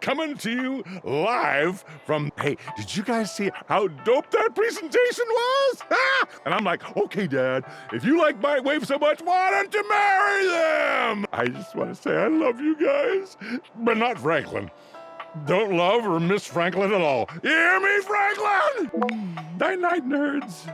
Coming to you live from... Hey, did you guys see how dope that presentation was? And I'm like, okay, Dad, if you like Microwave so much, why don't you marry them? I just want to say I love you guys, but not Franklin. Don't love or miss Franklin at all. You hear me, Franklin? Night-night, nerds.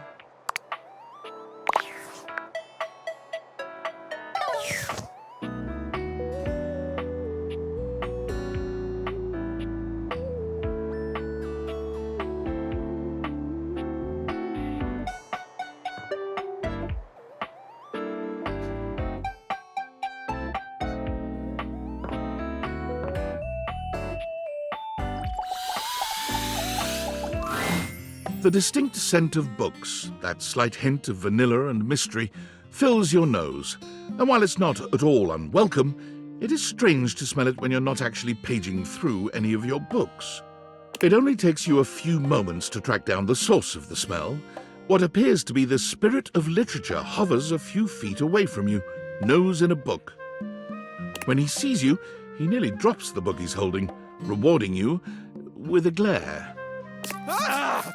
The distinct scent of books, that slight hint of vanilla and mystery, fills your nose. And while it's not at all unwelcome, it is strange to smell it when you're not actually paging through any of your books. It only takes you a few moments to track down the source of the smell. What appears to be the spirit of literature hovers a few feet away from you, nose in a book. When he sees you, he nearly drops the book he's holding, rewarding you with a glare. Ah!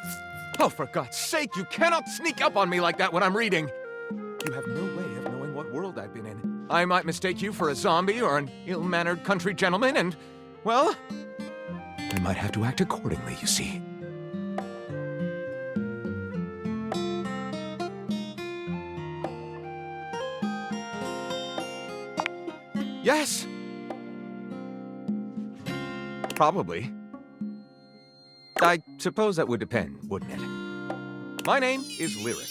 Oh, for God's sake, you cannot sneak up on me like that when I'm reading! You have no way of knowing what world I've been in. I might mistake you for a zombie or an ill-mannered country gentleman, and, well, I might have to act accordingly, you see. Yes! Probably. I suppose that would depend, wouldn't it? My name is Lyric.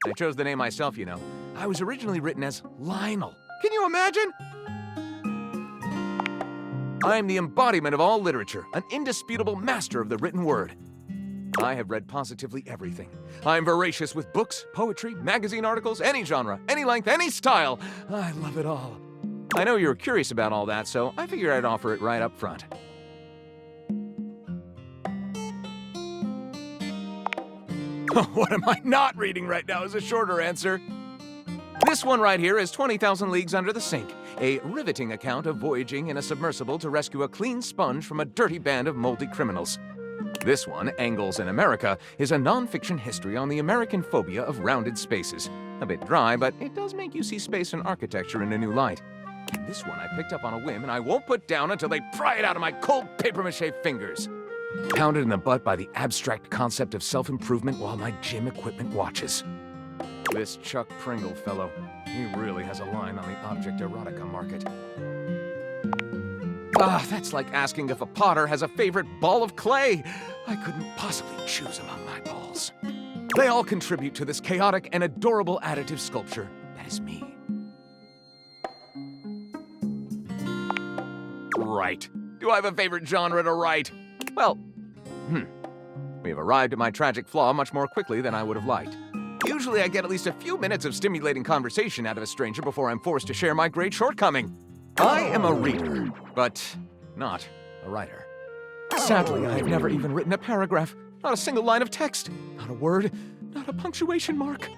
I chose the name myself, you know. I was originally written as Lionel. Can you imagine? I'm the embodiment of all literature, an indisputable master of the written word. I have read positively everything. I'm voracious with books, poetry, magazine articles, any genre, any length, any style. I love it all. I know you're curious about all that, so I figured I'd offer it right up front. What am I not reading right now is a shorter answer. This one right here is 20,000 Leagues Under the Sink, a riveting account of voyaging in a submersible to rescue a clean sponge from a dirty band of moldy criminals. This one, Angles in America, is a non-fiction history on the American phobia of rounded spaces. A bit dry, but it does make you see space and architecture in a new light. And this one I picked up on a whim, and I won't put down until they pry it out of my cold papier-mâché fingers. Pounded in the butt by the abstract concept of self-improvement while my gym equipment watches. This Chuck Pringle fellow, he really has a line on the object erotica market. Ah, that's like asking if a potter has a favorite ball of clay. I couldn't possibly choose among my balls. They all contribute to this chaotic and adorable additive sculpture that is me. Right. Do I have a favorite genre to write? Well, we have arrived at my tragic flaw much more quickly than I would have liked. Usually I get at least a few minutes of stimulating conversation out of a stranger before I'm forced to share my great shortcoming. I am a reader, but not a writer. Sadly, I've never even written a paragraph, not a single line of text, not a word, not a punctuation mark.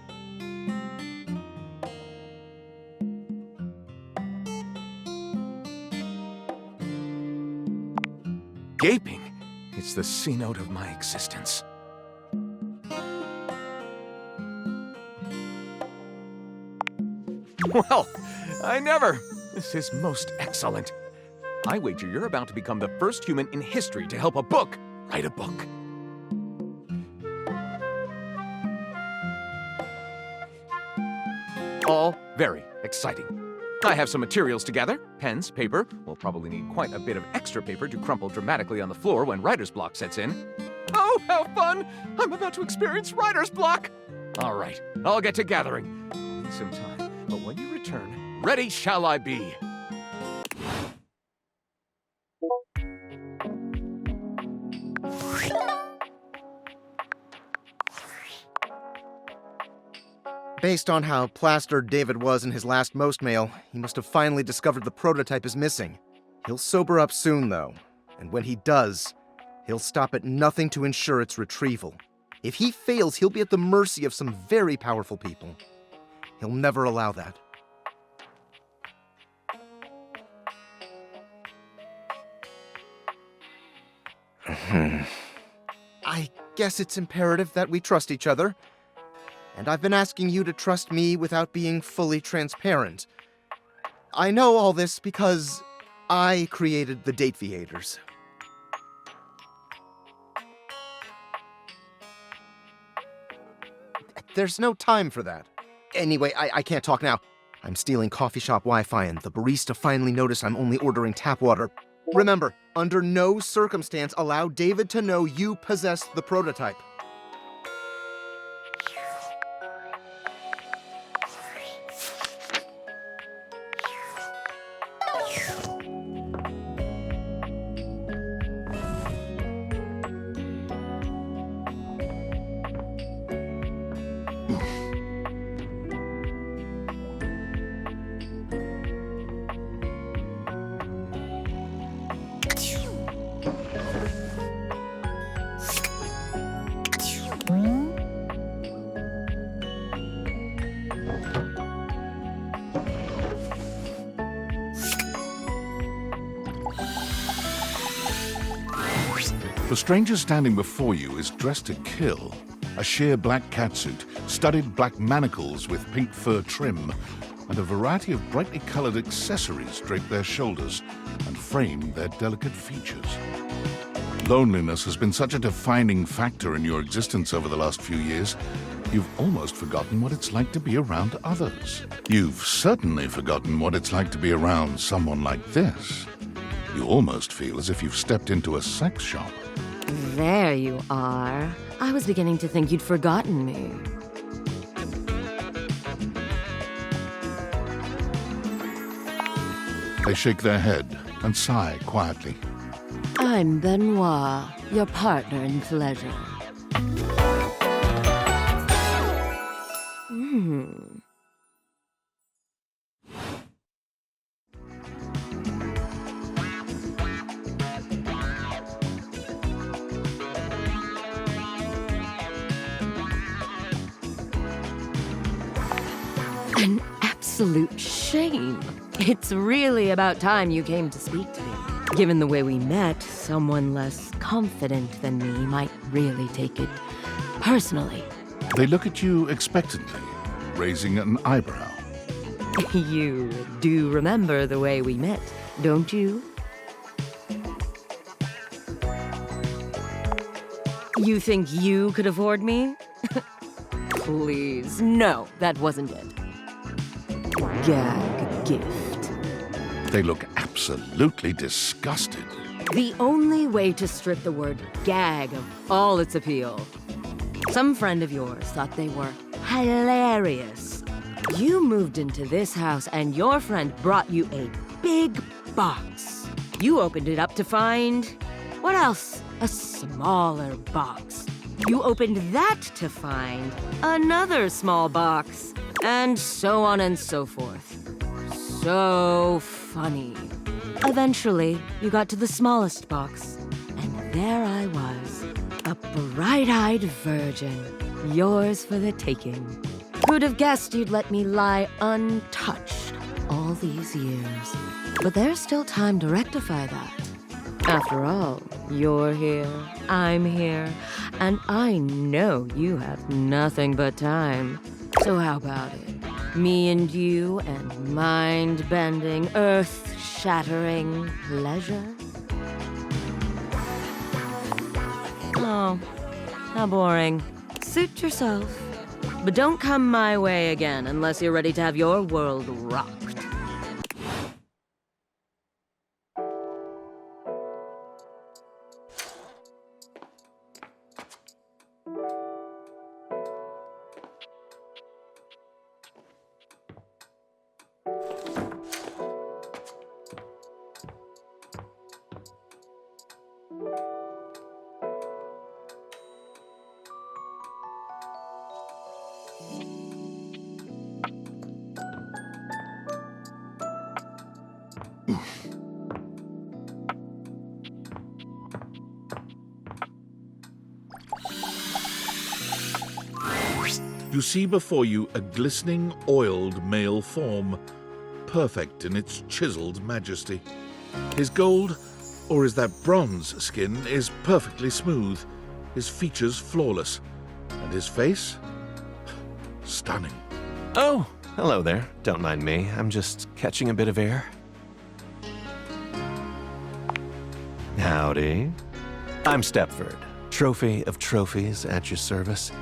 Gaping, it's the C-note of my existence. Well, I never. This is most excellent. I wager you're about to become the first human in history to help a book write a book. All very exciting. I have some materials to gather. Pens, paper. We'll probably need quite a bit of extra paper to crumple dramatically on the floor when writer's block sets in. Oh, how fun! I'm about to experience writer's block! All right, I'll get to gathering. Need some time, but when you return, ready shall I be. Based on how plastered David was in his last most mail, he must have finally discovered the prototype is missing. He'll sober up soon, though, and when he does, he'll stop at nothing to ensure its retrieval. If he fails, he'll be at the mercy of some very powerful people. He'll never allow that. I guess it's imperative that we trust each other. And I've been asking you to trust me without being fully transparent. I know all this because I created the Dateviators. There's no time for that. Anyway, I can't talk now. I'm stealing coffee shop Wi-Fi and the barista finally noticed I'm only ordering tap water. Remember, under no circumstance allow David to know you possess the prototype. The stranger standing before you is dressed to kill. A sheer black catsuit, studded black manacles with pink fur trim, and a variety of brightly colored accessories drape their shoulders and frame their delicate features. Loneliness has been such a defining factor in your existence over the last few years, you've almost forgotten what it's like to be around others. You've certainly forgotten what it's like to be around someone like this. You almost feel as if you've stepped into a sex shop. There you are. I was beginning to think you'd forgotten me. They shake their head and sigh quietly. I'm Benoit, your partner in pleasure. An absolute shame. It's really about time you came to speak to me. Given the way we met, someone less confident than me might really take it personally. They look at you expectantly, raising an eyebrow. You do remember the way we met, don't you? You think you could afford me? Please, no, that wasn't it. Gag gift. They look absolutely disgusted. The only way to strip the word gag of all its appeal. Some friend of yours thought they were hilarious. You moved into this house and your friend brought you a big box. You opened it up to find... what else? A smaller box. You opened that to find another small box. And so on and so forth. So funny. Eventually, you got to the smallest box. And there I was, a bright-eyed virgin, yours for the taking. Who'd have guessed you'd let me lie untouched all these years? But there's still time to rectify that. After all, you're here, I'm here, and I know you have nothing but time. So how about it? Me and you and mind-bending, earth-shattering pleasure? Oh, how boring. Suit yourself. But don't come my way again unless you're ready to have your world rocked. You see before you a glistening, oiled male form, perfect in its chiseled majesty. His gold, or is that bronze skin, is perfectly smooth, his features flawless, and his face, stunning. Oh, hello there. Don't mind me. I'm just catching a bit of air. Howdy. I'm Stepford, trophy of trophies at your service.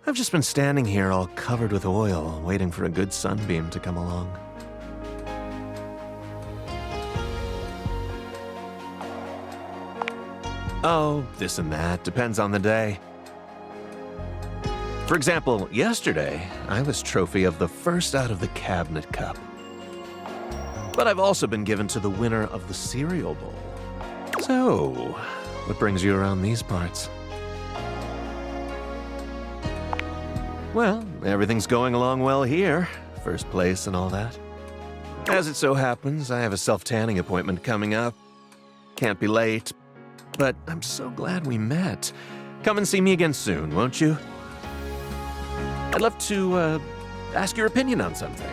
I've just been standing here all covered with oil, waiting for a good sunbeam to come along. Oh, this and that, depends on the day. For example, yesterday, I was trophy of the first out of the cabinet cup. But I've also been given to the winner of the cereal bowl. So, what brings you around these parts? Well, everything's going along well here. First place and all that. As it so happens, I have a self-tanning appointment coming up. Can't be late, but I'm so glad we met. Come and see me again soon, won't you? I'd love to, ask your opinion on something.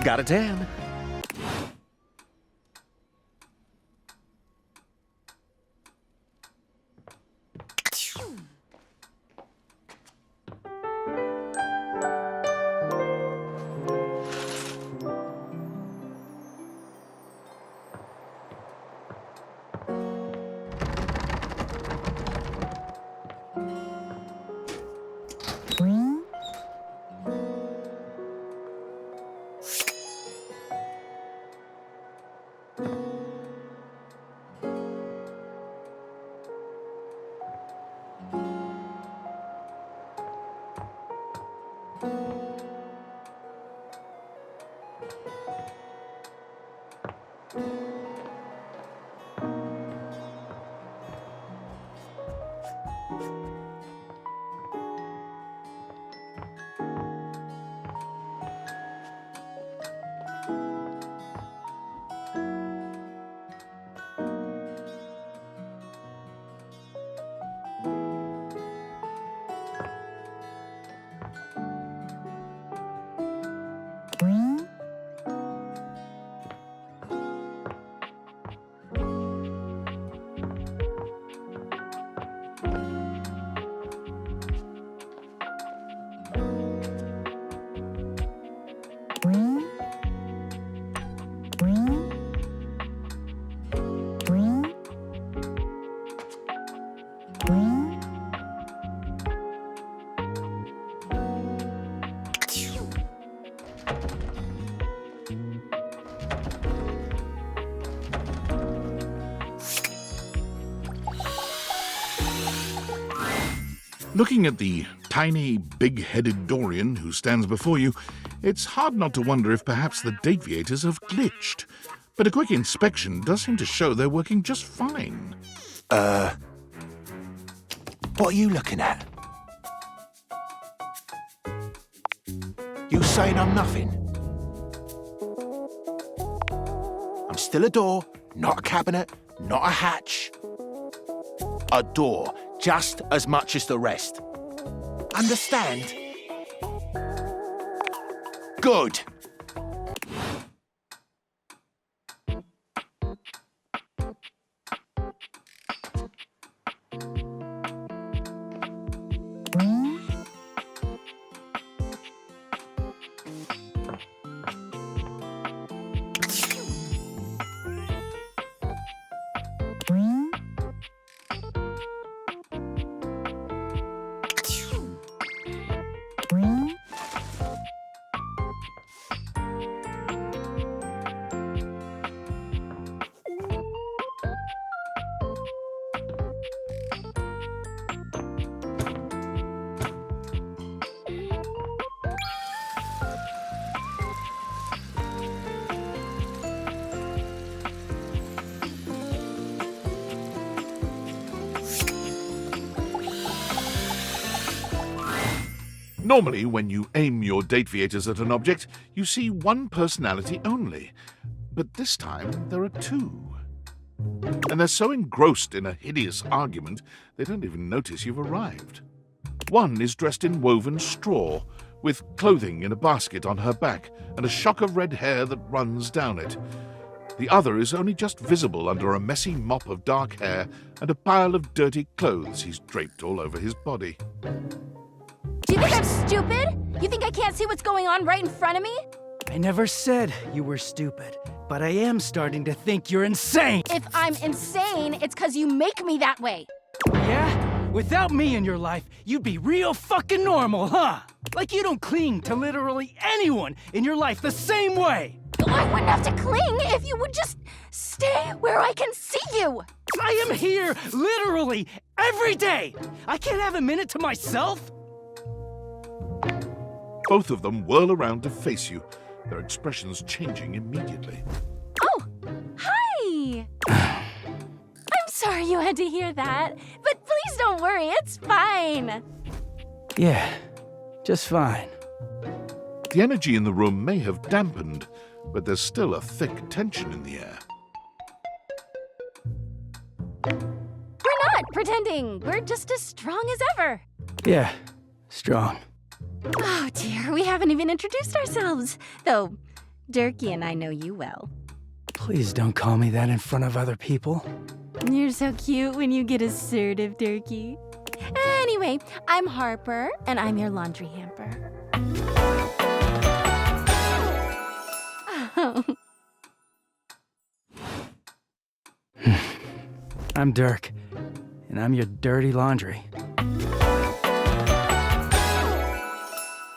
Got a tan. Looking at the tiny, big-headed Dorian who stands before you, it's hard not to wonder if perhaps the deviators have glitched. But a quick inspection does seem to show they're working just fine. What are you looking at? You saying I'm nothing? I'm still a door, not a cabinet, not a hatch. A door, just as much as the rest. Understand? Good. Normally, when you aim your deviators at an object, you see one personality only. But this time, there are two. And they're so engrossed in a hideous argument, they don't even notice you've arrived. One is dressed in woven straw, with clothing in a basket on her back and a shock of red hair that runs down it. The other is only just visible under a messy mop of dark hair and a pile of dirty clothes he's draped all over his body. Do you think I'm stupid? You think I can't see what's going on right in front of me? I never said you were stupid, but I am starting to think you're insane. If I'm insane, it's because you make me that way. Yeah? Without me in your life, you'd be real fucking normal, huh? Like you don't cling to literally anyone in your life the same way. I wouldn't have to cling if you would just stay where I can see you. I am here literally every day. I can't have a minute to myself. Both of them whirl around to face you, their expressions changing immediately. Oh, hi! I'm sorry you had to hear that, but please don't worry, it's fine. Yeah, just fine. The energy in the room may have dampened, but there's still a thick tension in the air. We're not pretending, we're just as strong as ever. Yeah, strong. Oh dear, we haven't even introduced ourselves. Though, Durkee and I know you well. Please don't call me that in front of other people. You're so cute when you get assertive, Durkee. Anyway, I'm Harper, and I'm your laundry hamper. I'm Dirk, and I'm your dirty laundry.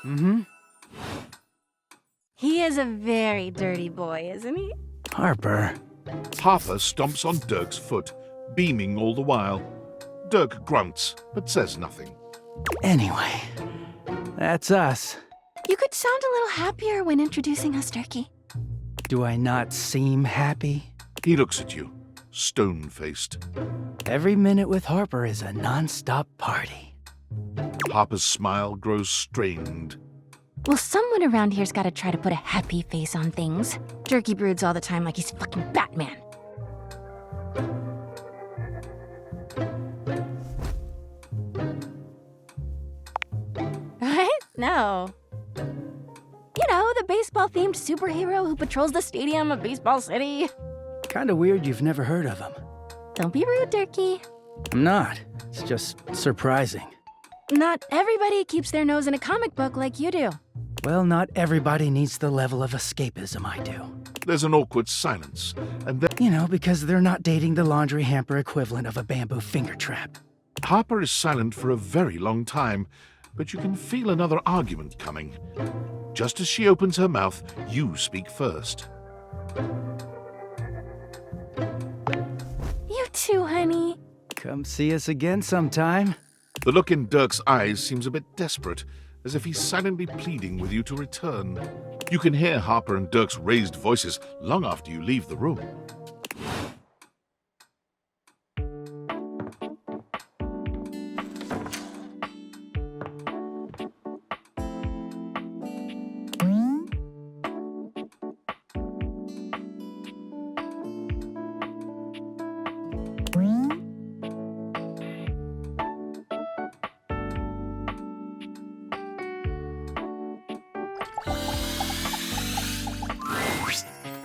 Mm-hmm. He is a very dirty boy, isn't he? Harper. Harper stomps on Dirk's foot, beaming all the while. Dirk grunts, but says nothing. Anyway, that's us. You could sound a little happier when introducing us, Durkee. Do I not seem happy? He looks at you, stone-faced. Every minute with Harper is a non-stop party. Harper's smile grows strained. Well, someone around here's got to try to put a happy face on things. Durkee broods all the time like he's fucking Batman. What? No. You know, the baseball-themed superhero who patrols the stadium of Baseball City. Kinda weird you've never heard of him. Don't be rude, Durkee. I'm not. It's just surprising. Not everybody keeps their nose in a comic book like you do. Well, not everybody needs the level of escapism I do. There's an awkward silence, and then... You know, because they're not dating the laundry hamper equivalent of a bamboo finger trap. Harper is silent for a very long time, but you can feel another argument coming. Just as she opens her mouth, you speak first. You too, honey. Come see us again sometime. The look in Dirk's eyes seems a bit desperate, as if he's silently pleading with you to return. You can hear Harper and Dirk's raised voices long after you leave the room.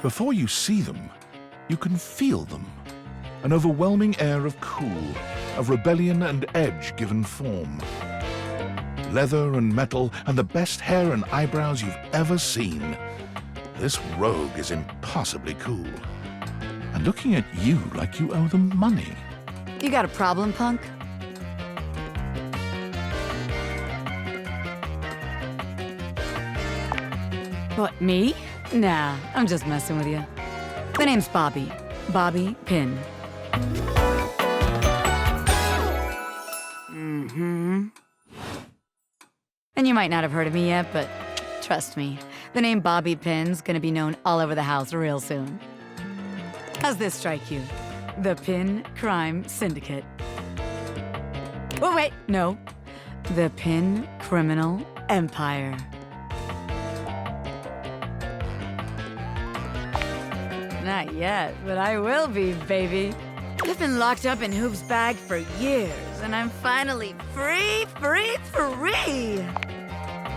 Before you see them, you can feel them. An overwhelming air of cool, of rebellion and edge given form. Leather and metal and the best hair and eyebrows you've ever seen. This rogue is impossibly cool. And looking at you like you owe them money. You got a problem, punk? What, me? Nah, I'm just messing with you. The name's Bobby. Bobby Pin. Mm-hmm. And you might not have heard of me yet, but trust me, the name Bobby Pin's gonna be known all over the house real soon. How's this strike you? The Pin Crime Syndicate. Oh, wait, no. The Pin Criminal Empire. Not yet, but I will be, baby. I've been locked up in Hoop's bag for years, and I'm finally free!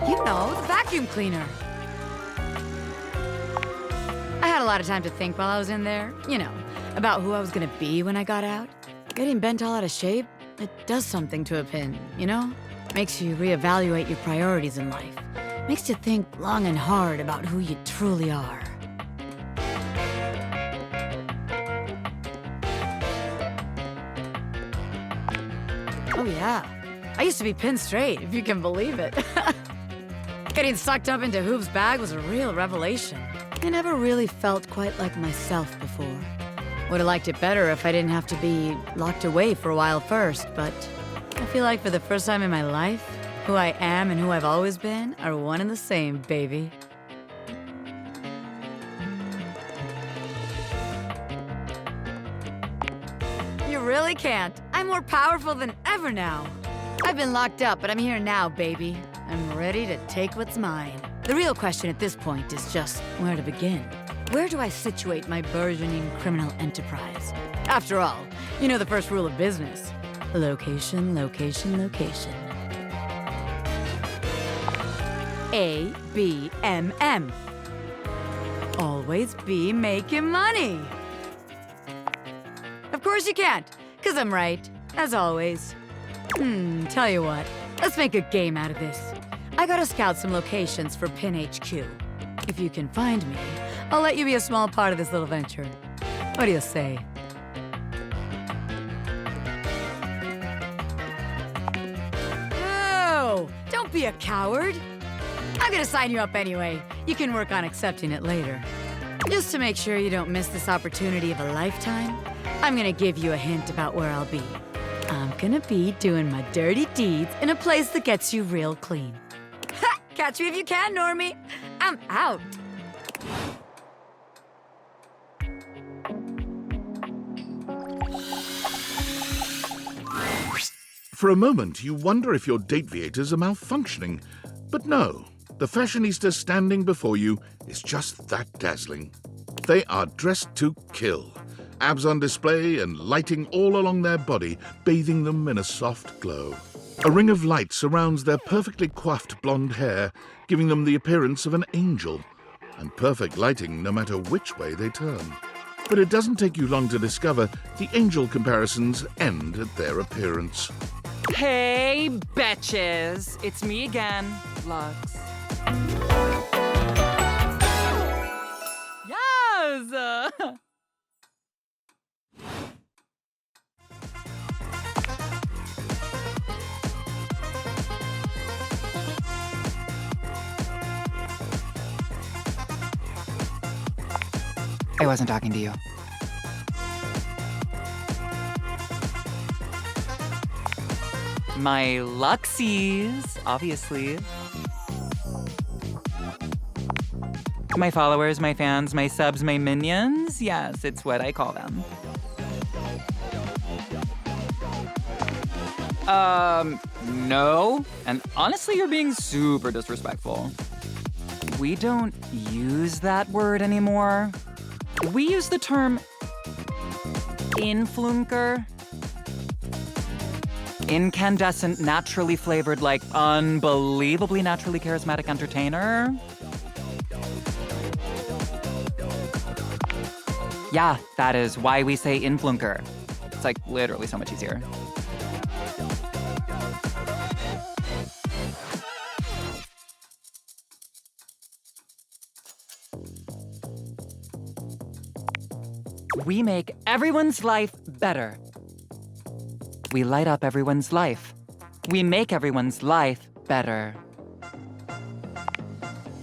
You know, the vacuum cleaner. I had a lot of time to think while I was in there, you know, about who I was gonna be when I got out. Getting bent all out of shape, it does something to a pin, you know? Makes you reevaluate your priorities in life. Makes you think long and hard about who you truly are. Oh yeah, I used to be pinned straight, if you can believe it. Getting sucked up into Hoop's bag was a real revelation. I never really felt quite like myself before. Would have liked it better if I didn't have to be locked away for a while first, but I feel like for the first time in my life, who I am and who I've always been are one and the same, baby. You really can't. I'm more powerful than ever now. I've been locked up, but I'm here now, baby. I'm ready to take what's mine. The real question at this point is just where to begin. Where do I situate my burgeoning criminal enterprise? After all, you know the first rule of business. Location, location, location. A, B, M, M. Always be making money. Of course you can't, 'cause I'm right, as always. Tell you what, let's make a game out of this. I gotta scout some locations for Pin HQ. If you can find me, I'll let you be a small part of this little venture. What do you say? Oh, don't be a coward. I'm gonna sign you up anyway. You can work on accepting it later. Just to make sure you don't miss this opportunity of a lifetime, I'm gonna give you a hint about where I'll be. I'm gonna be doing my dirty deeds in a place that gets you real clean. Ha! Catch me if you can, Normie. I'm out. For a moment, you wonder if your Dateviators are malfunctioning. But no, the fashionista standing before you is just that dazzling. They are dressed to kill. Abs on display and lighting all along their body, bathing them in a soft glow. A ring of light surrounds their perfectly coiffed blonde hair, giving them the appearance of an angel. And perfect lighting no matter which way they turn. But it doesn't take you long to discover the angel comparisons end at their appearance. Hey, betches! It's me again, Lux. Yes! I wasn't talking to you. My Luxies, obviously. My followers, my fans, my subs, my minions. Yes, it's what I call them. No. And honestly, you're being super disrespectful. We don't use that word anymore. We use the term influencer. Incandescent, naturally flavored, like unbelievably naturally charismatic entertainer. Yeah, that is why we say influencer. It's like literally so much easier. We make everyone's life better. We light up everyone's life. We make everyone's life better.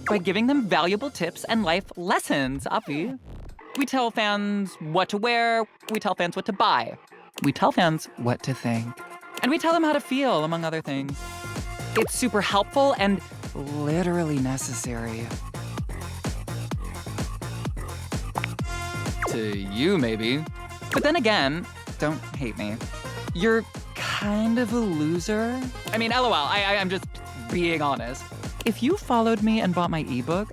By giving them valuable tips and life lessons, Avi. We tell fans what to wear. We tell fans what to buy. We tell fans what to think. And we tell them how to feel, among other things. It's super helpful and literally necessary. To you, maybe. But then again, don't hate me. You're kind of a loser. I mean, LOL, I'm just being honest. If you followed me and bought my ebook,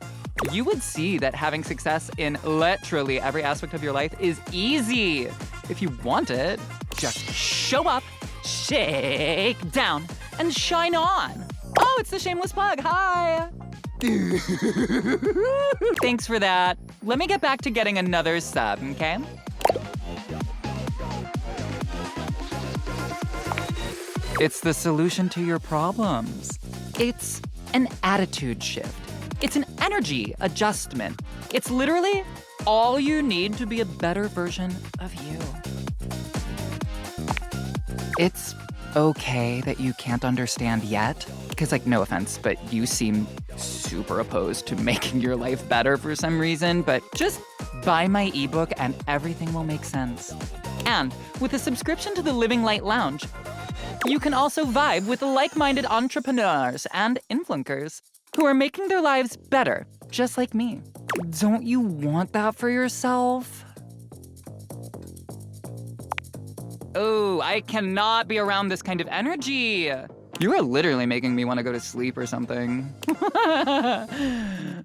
you would see that having success in literally every aspect of your life is easy. If you want it, just show up, shake down, and shine on. Oh, it's the shameless plug. Hi. Thanks for that. Let me get back to getting another sub, okay? It's the solution to your problems. It's an attitude shift. It's an energy adjustment. It's literally all you need to be a better version of you. It's okay that you can't understand yet. Because, like, no offense, but you seem super opposed to making your life better for some reason. But just buy my ebook and everything will make sense. And with a subscription to the Living Light Lounge, you can also vibe with like-minded entrepreneurs and influencers who are making their lives better, just like me. Don't you want that for yourself? Oh, I cannot be around this kind of energy. You are literally making me want to go to sleep or something. Oh,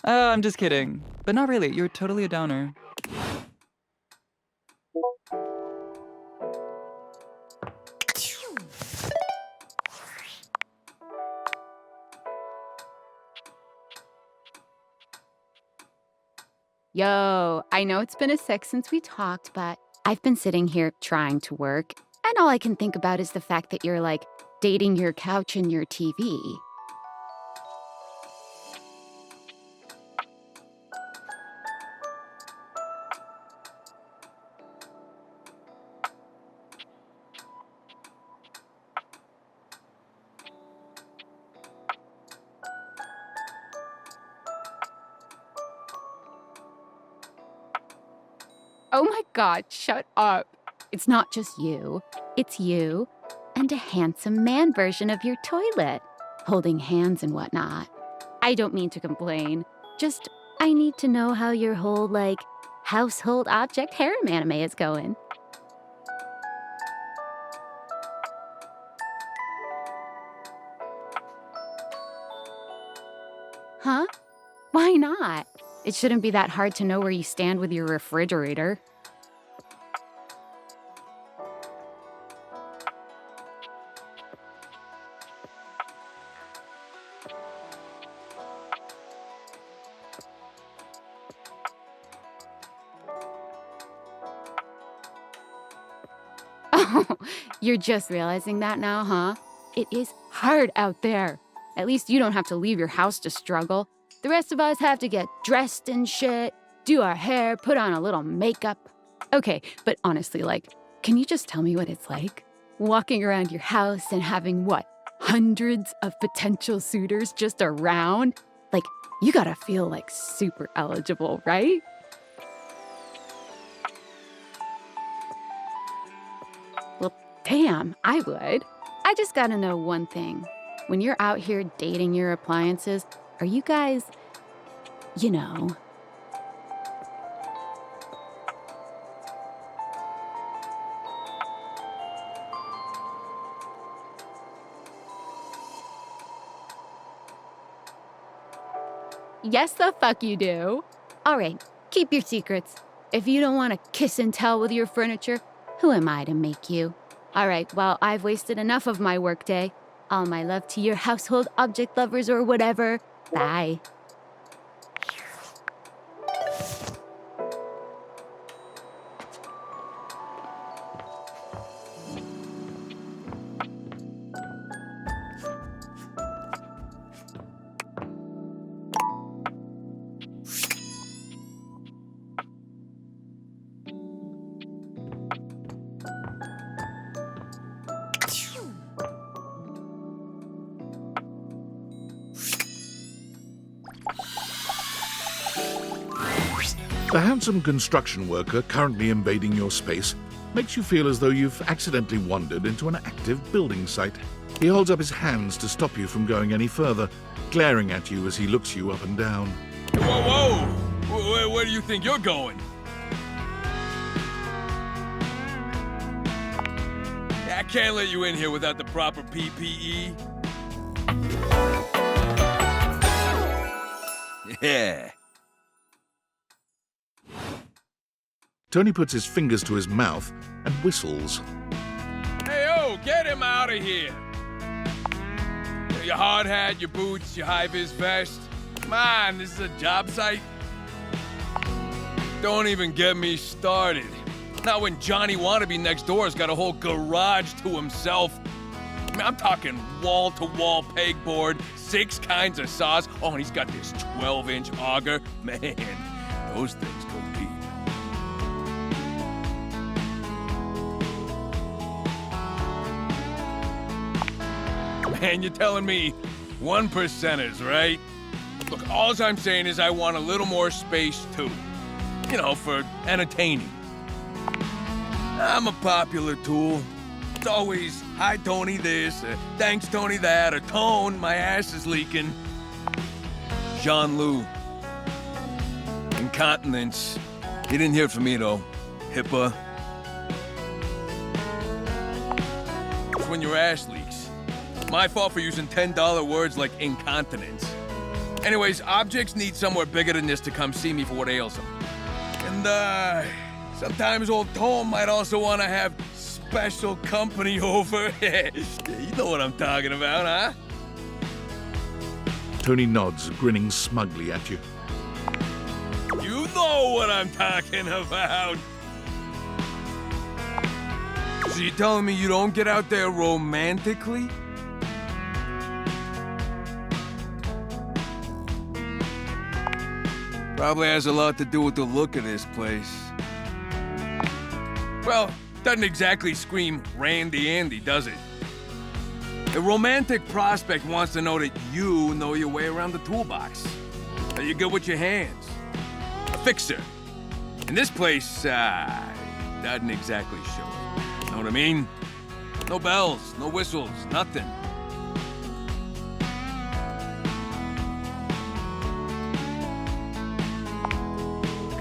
I'm just kidding. But not really, you're totally a downer. Yo, I know it's been a sec since we talked, but I've been sitting here trying to work, and all I can think about is the fact that you're like dating your couch and your TV. Oh my God, shut up. It's not just you. It's you and a handsome man version of your toilet, holding hands and whatnot. I don't mean to complain. Just, I need to know how your whole, like, household object harem anime is going. Huh? Why not? It shouldn't be that hard to know where you stand with your refrigerator. Oh, you're just realizing that now, huh? It is hard out there. At least you don't have to leave your house to struggle. The rest of us have to get dressed and shit, do our hair, put on a little makeup. Okay, but honestly, like, can you just tell me what it's like? Walking around your house and having, what, hundreds of potential suitors just around? Like, you gotta feel, like, super eligible, right? Well, damn, I would. I just gotta know one thing. When you're out here dating your appliances, are you guys, you know... Yes, the fuck you do. All right, keep your secrets. If you don't want to kiss and tell with your furniture, who am I to make you? All right, well, I've wasted enough of my workday. All my love to your household object lovers or whatever. Bye. The handsome construction worker currently invading your space makes you feel as though you've accidentally wandered into an active building site. He holds up his hands to stop you from going any further, glaring at you as he looks you up and down. Whoa, whoa! Where do you think you're going? I can't let you in here without the proper PPE. Yeah. Tony puts his fingers to his mouth and whistles. Hey, get him out of here! Your hard hat, your boots, your high-vis vest. Come on, this is a job site. Don't even get me started. Not when Johnny Wannabe next door's got a whole garage to himself. I mean, I'm talking wall-to-wall pegboard, 6 kinds of saws. Oh, and he's got this 12-inch auger. Man, those things go deep. Man, you're telling me 1%ers, right? Look, all I'm saying is I want a little more space, too. You know, for entertaining. I'm a popular tool. It's always, hi, Tony this, thanks, Tony that, or Tone, my ass is leaking. Jean-Lou. Incontinence. You didn't hear from me, though. HIPAA. It's when your ass leaks. My fault for using $10 words like incontinence. Anyways, objects need somewhere bigger than this to come see me for what ails them. And, sometimes old Tom might also want to have special company over. You know what I'm talking about, huh? Tony nods, grinning smugly at you. You know what I'm talking about. So you're telling me you don't get out there romantically? Probably has a lot to do with the look of this place. Well, doesn't exactly scream Randy Andy, does it? The romantic prospect wants to know that you know your way around the toolbox. That you're good with your hands. A fixer. And this place, doesn't exactly show it. Know what I mean? No bells, no whistles, nothing.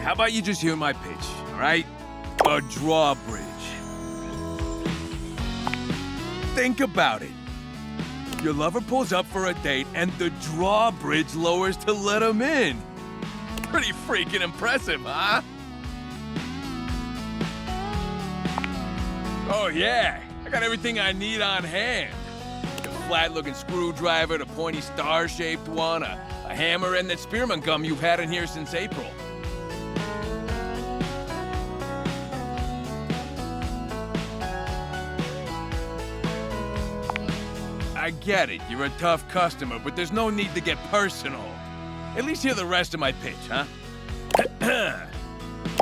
How about you just hear my pitch, all right? A drawbridge. Think about it. Your lover pulls up for a date and the drawbridge lowers to let him in. Pretty freaking impressive, huh? Oh yeah, I got everything I need on hand. The flat-looking screwdriver, the pointy star-shaped one, a hammer, and that spearmint gum you've had in here since April. I get it, you're a tough customer, but there's no need to get personal. At least hear the rest of my pitch, huh?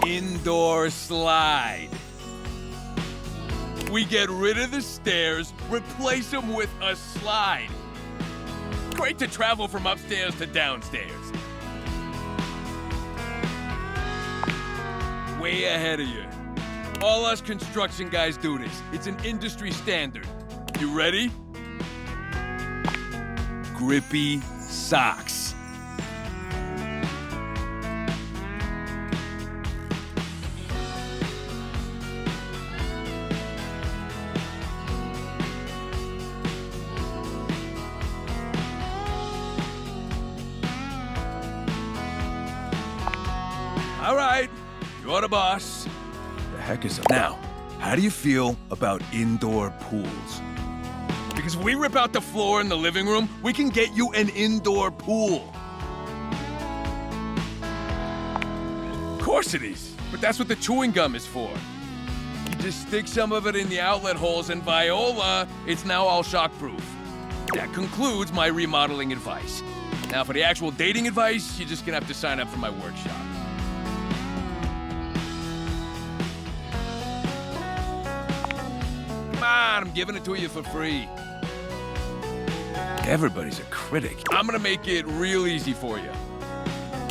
Indoor slide. We get rid of the stairs, replace them with a slide. Great to travel from upstairs to downstairs. Way ahead of you. All us construction guys do this. It's an industry standard. You ready? Grippy socks. All right, you're the boss. The heck is up? Now, how do you feel about indoor pools? Because if we rip out the floor in the living room, we can get you an indoor pool. Of course it is, but that's what the chewing gum is for. You just stick some of it in the outlet holes and Viola, it's now all shockproof. That concludes my remodeling advice. Now for the actual dating advice, you're just gonna have to sign up for my workshop. Come on, I'm giving it to you for free. Everybody's a critic. I'm gonna make it real easy for you.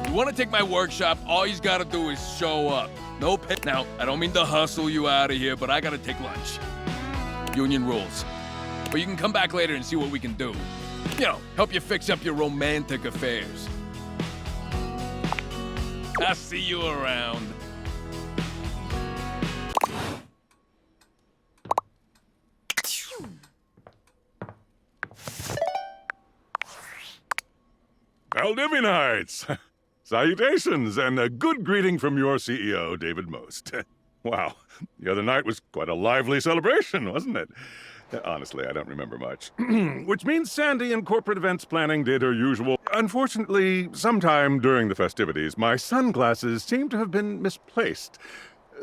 You wanna take my workshop, all you gotta do is show up. No pay. Now, I don't mean to hustle you out of here, but I gotta take lunch. Union rules. But you can come back later and see what we can do. You know, help you fix up your romantic affairs. I'll see you around. Valdivianites! Salutations, and a good greeting from your CEO, David Most. Wow, the other night was quite a lively celebration, wasn't it? Honestly, I don't remember much. Which means Sandy in corporate events planning did her usual. Unfortunately, sometime during the festivities, my sunglasses seem to have been misplaced.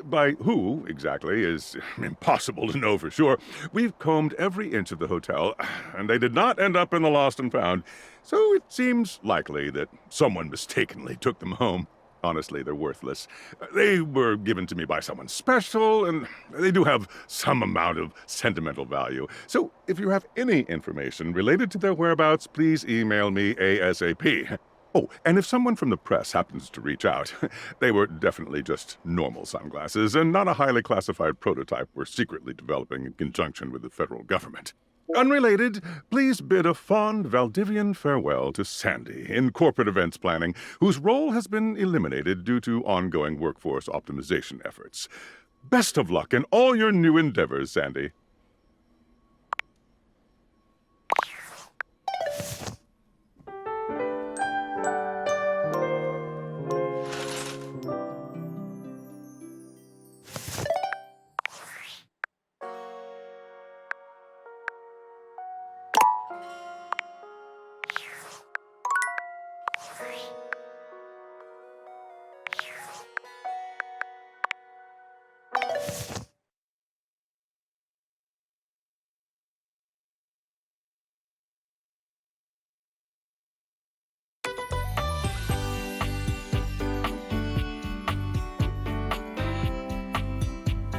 By who, exactly, is impossible to know for sure. We've combed every inch of the hotel, and they did not end up in the lost and found. So it seems likely that someone mistakenly took them home. Honestly, they're worthless. They were given to me by someone special, and they do have some amount of sentimental value. So if you have any information related to their whereabouts, please email me ASAP. Oh, and if someone from the press happens to reach out, they were definitely just normal sunglasses and not a highly classified prototype we're secretly developing in conjunction with the federal government. Unrelated, please bid a fond Valdivian farewell to Sandy in corporate events planning, whose role has been eliminated due to ongoing workforce optimization efforts. Best of luck in all your new endeavors, Sandy.